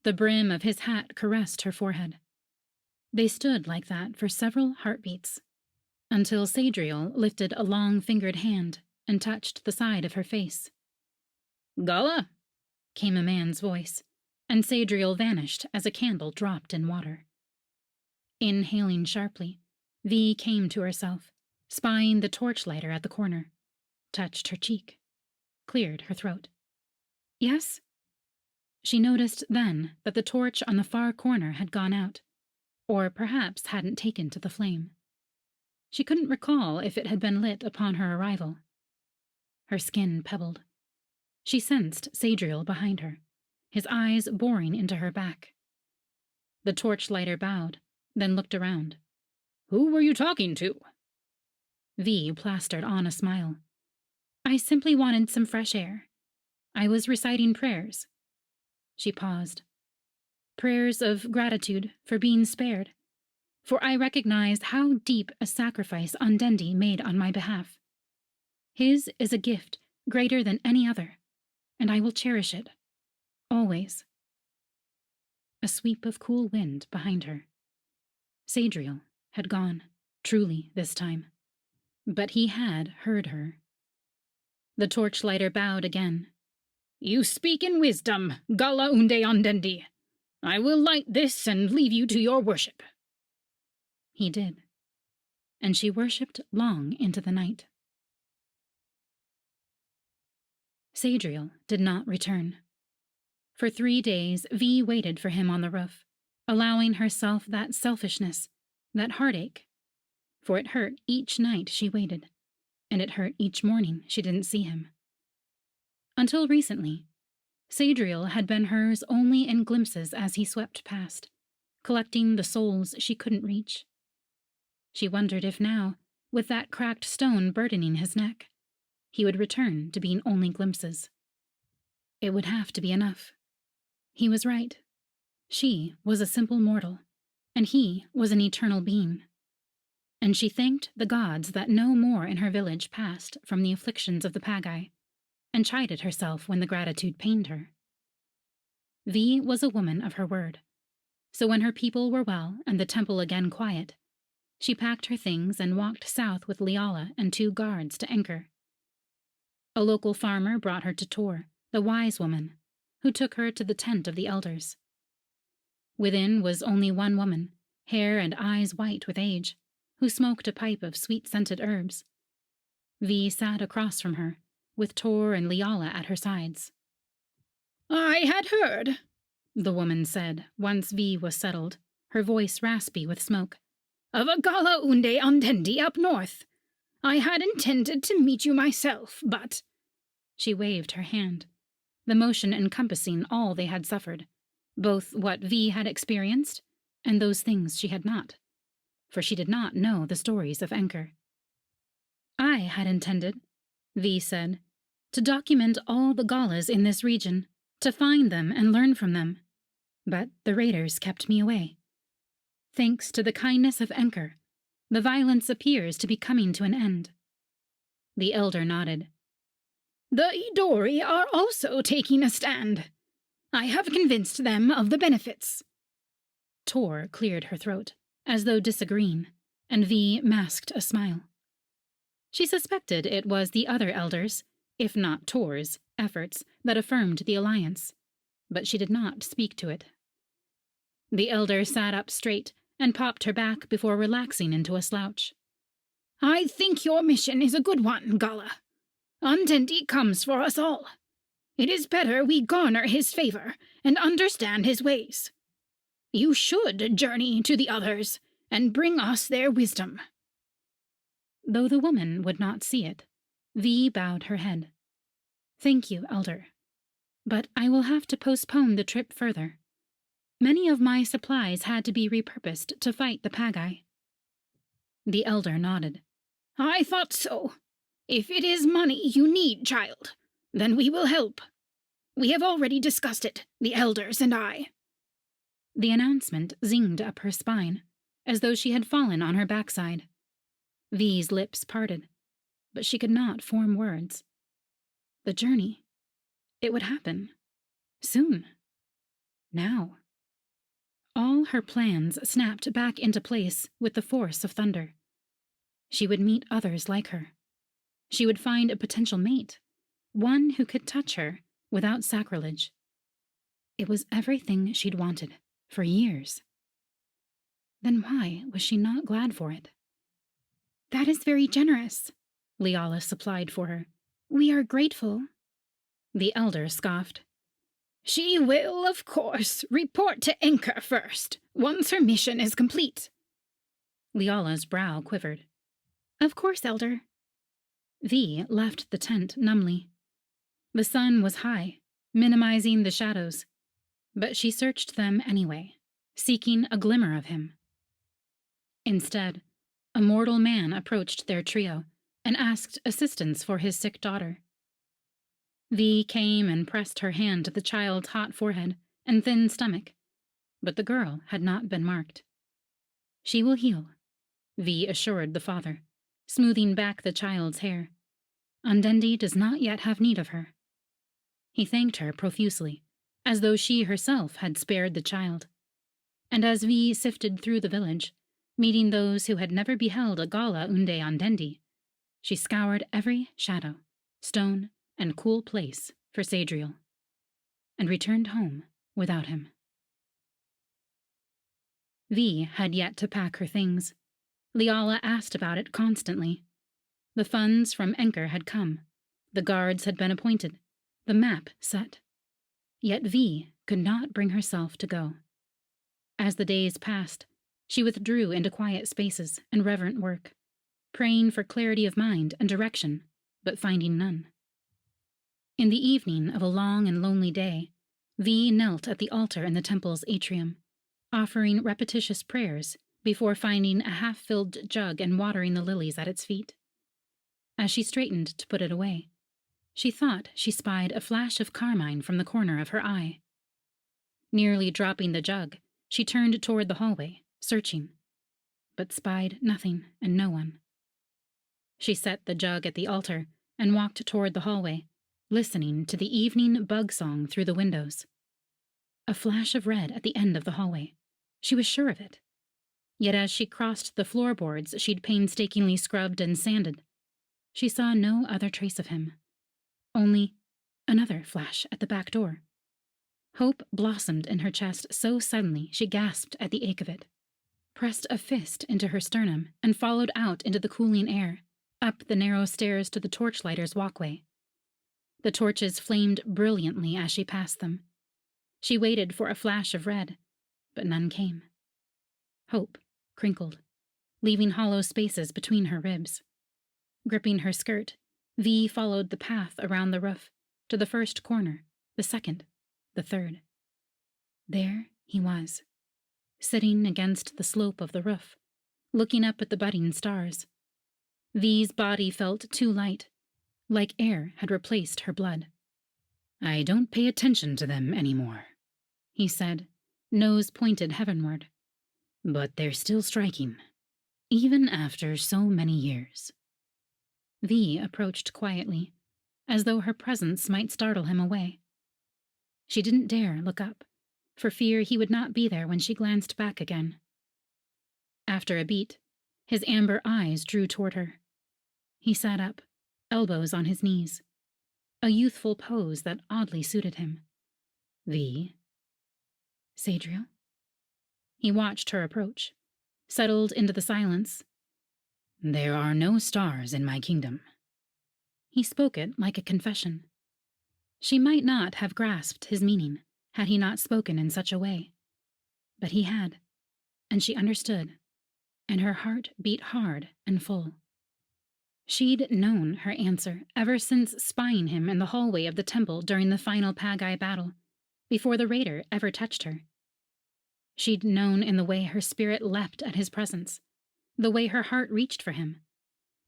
The brim of his hat caressed her forehead. They stood like that for several heartbeats, until Sadriel lifted a long-fingered hand and touched the side of her face. "Gala!" came a man's voice, and Sadriel vanished as a candle dropped in water. Inhaling sharply, Vi came to herself, spying the torchlighter at the corner, touched her cheek, cleared her throat. "Yes?" She noticed then that the torch on the far corner had gone out, or perhaps hadn't taken to the flame. She couldn't recall if it had been lit upon her arrival. her skin pebbled. She sensed Sadriel behind her, his eyes boring into her back. The torchlighter bowed, then looked around. "Who were you talking to?" V plastered on a smile. "I simply wanted some fresh air. I was reciting prayers." She paused. "Prayers of gratitude for being spared, for I recognized how deep a sacrifice Undendi made on my behalf. His is a gift greater than any other, and I will cherish it, always." A sweep of cool wind behind her. Sadriel had gone, truly this time, but he had heard her. The torchlighter bowed again. "You speak in wisdom, Gala Unde Undendi. I will light this and leave you to your worship." He did, and she worshipped long into the night. Sadriel did not return. For 3 days, V waited for him on the roof, allowing herself that selfishness, that heartache. For it hurt each night she waited, and it hurt each morning she didn't see him. Until recently, Sadriel had been hers only in glimpses as he swept past, collecting the souls she couldn't reach. She wondered if now, with that cracked stone burdening his neck, he would return to being only glimpses. It would have to be enough. He was right. She was a simple mortal, and he was an eternal being. And she thanked the gods that no more in her village passed from the afflictions of the Pagi, and chided herself when the gratitude pained her. V was a woman of her word, so when her people were well and the temple again quiet, she packed her things and walked south with Liala and 2 guards to Anchor. A local farmer brought her to Tor, the wise woman, who took her to the tent of the elders. Within was only one woman, hair and eyes white with age, who smoked a pipe of sweet-scented herbs. V sat across from her, with Tor and Liala at her sides. "I had heard," the woman said, once V was settled, her voice raspy with smoke, "of a Gala Unde Undendi up north. I had intended to meet you myself, but—" She waved her hand, the motion encompassing all they had suffered, both what V had experienced and those things she had not, for she did not know the stories of Anchor. "I had intended," V said, "to document all the Galas in this region, to find them and learn from them, but the raiders kept me away. Thanks to the kindness of Anchor, the violence appears to be coming to an end." The elder nodded. "The Idori are also taking a stand. I have convinced them of the benefits." Tor cleared her throat, as though disagreeing, and V masked a smile. She suspected it was the other elders, if not Tor's, efforts that affirmed the alliance, but she did not speak to it. The elder sat up straight and popped her back before relaxing into a slouch. "I think your mission is a good one, Gala. Undendi comes for us all. It is better we garner his favor and understand his ways. You should journey to the others and bring us their wisdom." Though the woman would not see it, V bowed her head. "Thank you, elder. But I will have to postpone the trip further. Many of my supplies had to be repurposed to fight the Pagi." The elder nodded. "I thought so. If it is money you need, child, then we will help. We have already discussed it, the elders and I." The announcement zinged up her spine, as though she had fallen on her backside. V's lips parted, but she could not form words. The journey. It would happen. Soon. Now. All her plans snapped back into place with the force of thunder. She would meet others like her. She would find a potential mate, one who could touch her without sacrilege. It was everything she'd wanted for years. Then why was she not glad for it? "That is very generous," Liala supplied for her. "We are grateful." The elder scoffed. "She will, of course, report to Anchor first, once her mission is complete." Liala's brow quivered. "Of course, elder." V left the tent numbly. The sun was high, minimizing the shadows, but she searched them anyway, seeking a glimmer of him. Instead, a mortal man approached their trio and asked assistance for his sick daughter. V came and pressed her hand to the child's hot forehead and thin stomach, but the girl had not been marked. She will heal, V assured the father, smoothing back the child's hair. Ondendi does not yet have need of her. He thanked her profusely, as though she herself had spared the child. And as V sifted through the village, meeting those who had never beheld a gala unde Ondendi, she scoured every shadow, stone, and cool place for Sadriel, and returned home without him. V had yet to pack her things. Liala asked about it constantly. The funds from Enker had come, the guards had been appointed, the map set. Yet V could not bring herself to go. As the days passed, she withdrew into quiet spaces and reverent work, praying for clarity of mind and direction, but finding none. In the evening of a long and lonely day, V knelt at the altar in the temple's atrium, offering repetitious prayers before finding a half-filled jug and watering the lilies at its feet. As she straightened to put it away, she thought she spied a flash of carmine from the corner of her eye. Nearly dropping the jug, she turned toward the hallway, searching, but spied nothing and no one. She set the jug at the altar and walked toward the hallway, listening to the evening bug song through the windows. A flash of red at the end of the hallway. She was sure of it. Yet as she crossed the floorboards she'd painstakingly scrubbed and sanded, she saw no other trace of him. Only another flash at the back door. Hope blossomed in her chest so suddenly she gasped at the ache of it, pressed a fist into her sternum, and followed out into the cooling air, up the narrow stairs to the torchlighter's walkway. The torches flamed brilliantly as she passed them. She waited for a flash of red, but none came. Hope crinkled, leaving hollow spaces between her ribs. Gripping her skirt, V followed the path around the roof, to the first corner, the second, the third. There he was, sitting against the slope of the roof, looking up at the budding stars. V's body felt too light, like air had replaced her blood. "I don't pay attention to them anymore," he said, nose pointed heavenward. "But they're still striking, even after so many years." V approached quietly, as though her presence might startle him away. She didn't dare look up, for fear he would not be there when she glanced back again. After a beat, his amber eyes drew toward her. He sat up, elbows on his knees, a youthful pose that oddly suited him. "V? Sadriel?" He watched her approach, settled into the silence. "There are no stars in my kingdom." He spoke it like a confession. She might not have grasped his meaning had he not spoken in such a way. But he had, and she understood, and her heart beat hard and full. She'd known her answer ever since spying him in the hallway of the temple during the final Pagai battle, before the raider ever touched her. She'd known in the way her spirit leapt at his presence, the way her heart reached for him,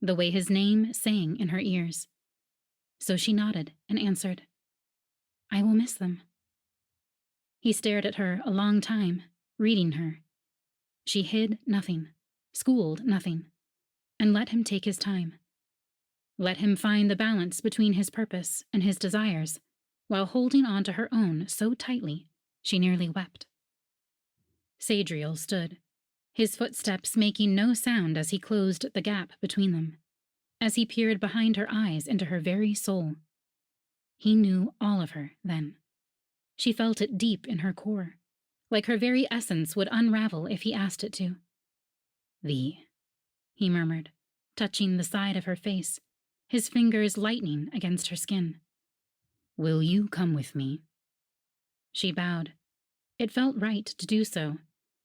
the way his name sang in her ears. So she nodded and answered, "I will miss them." He stared at her a long time, reading her. She hid nothing, schooled nothing, and let him take his time. Let him find the balance between his purpose and his desires, while holding on to her own so tightly she nearly wept. Sadriel stood, his footsteps making no sound as he closed the gap between them, as he peered behind her eyes into her very soul. He knew all of her then. She felt it deep in her core, like her very essence would unravel if he asked it to. "V," he murmured, touching the side of her face, his fingers lightening against her skin. "Will you come with me?" She bowed. It felt right to do so,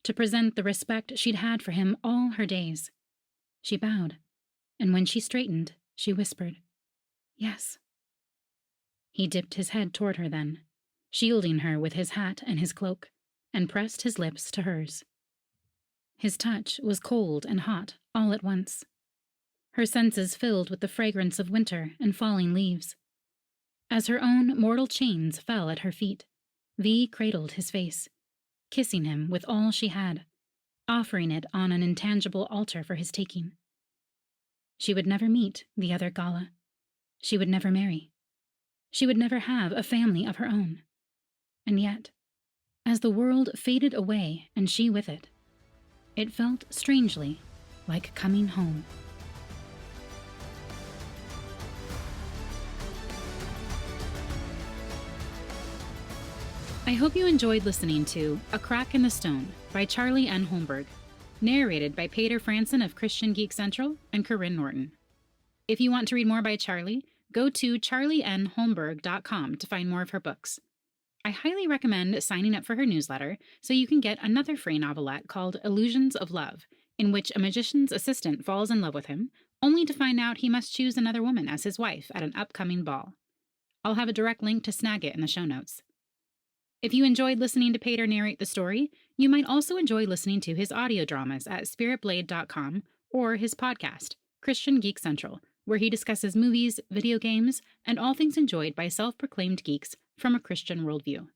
to present the respect she'd had for him all her days. She bowed, and when she straightened, she whispered. Yes. He dipped his head toward her then, shielding her with his hat and his cloak, and pressed his lips to hers. His touch was cold and hot all at once. Her senses filled with the fragrance of winter and falling leaves. As her own mortal chains fell at her feet, Vi cradled his face, kissing him with all she had, offering it on an intangible altar for his taking. She would never meet the other Gala. She would never marry. She would never have a family of her own. And yet, as the world faded away and she with it, it felt strangely like coming home. I hope you enjoyed listening to A Crack in the Stone by Charlie N. Holmberg, narrated by Paeter Frandsen of Christian Geek Central and Karyne Norton. If you want to read more by Charlie, go to charlienholmberg.com to find more of her books. I highly recommend signing up for her newsletter so you can get another free novelette called Illusions of Love, in which a magician's assistant falls in love with him, only to find out he must choose another woman as his wife at an upcoming ball. I'll have a direct link to snag it in the show notes. If you enjoyed listening to Paeter narrate the story, you might also enjoy listening to his audio dramas at spiritblade.com or his podcast, Christian Geek Central, where he discusses movies, video games, and all things enjoyed by self-proclaimed geeks from a Christian worldview.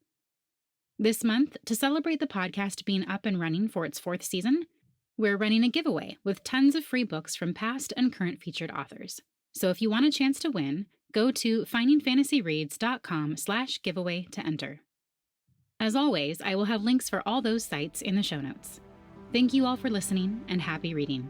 This month, to celebrate the podcast being up and running for its 4th season, we're running a giveaway with tons of free books from past and current featured authors. So if you want a chance to win, go to findingfantasyreads.com/giveaway to enter. As always, I will have links for all those sites in the show notes. Thank you all for listening, and happy reading.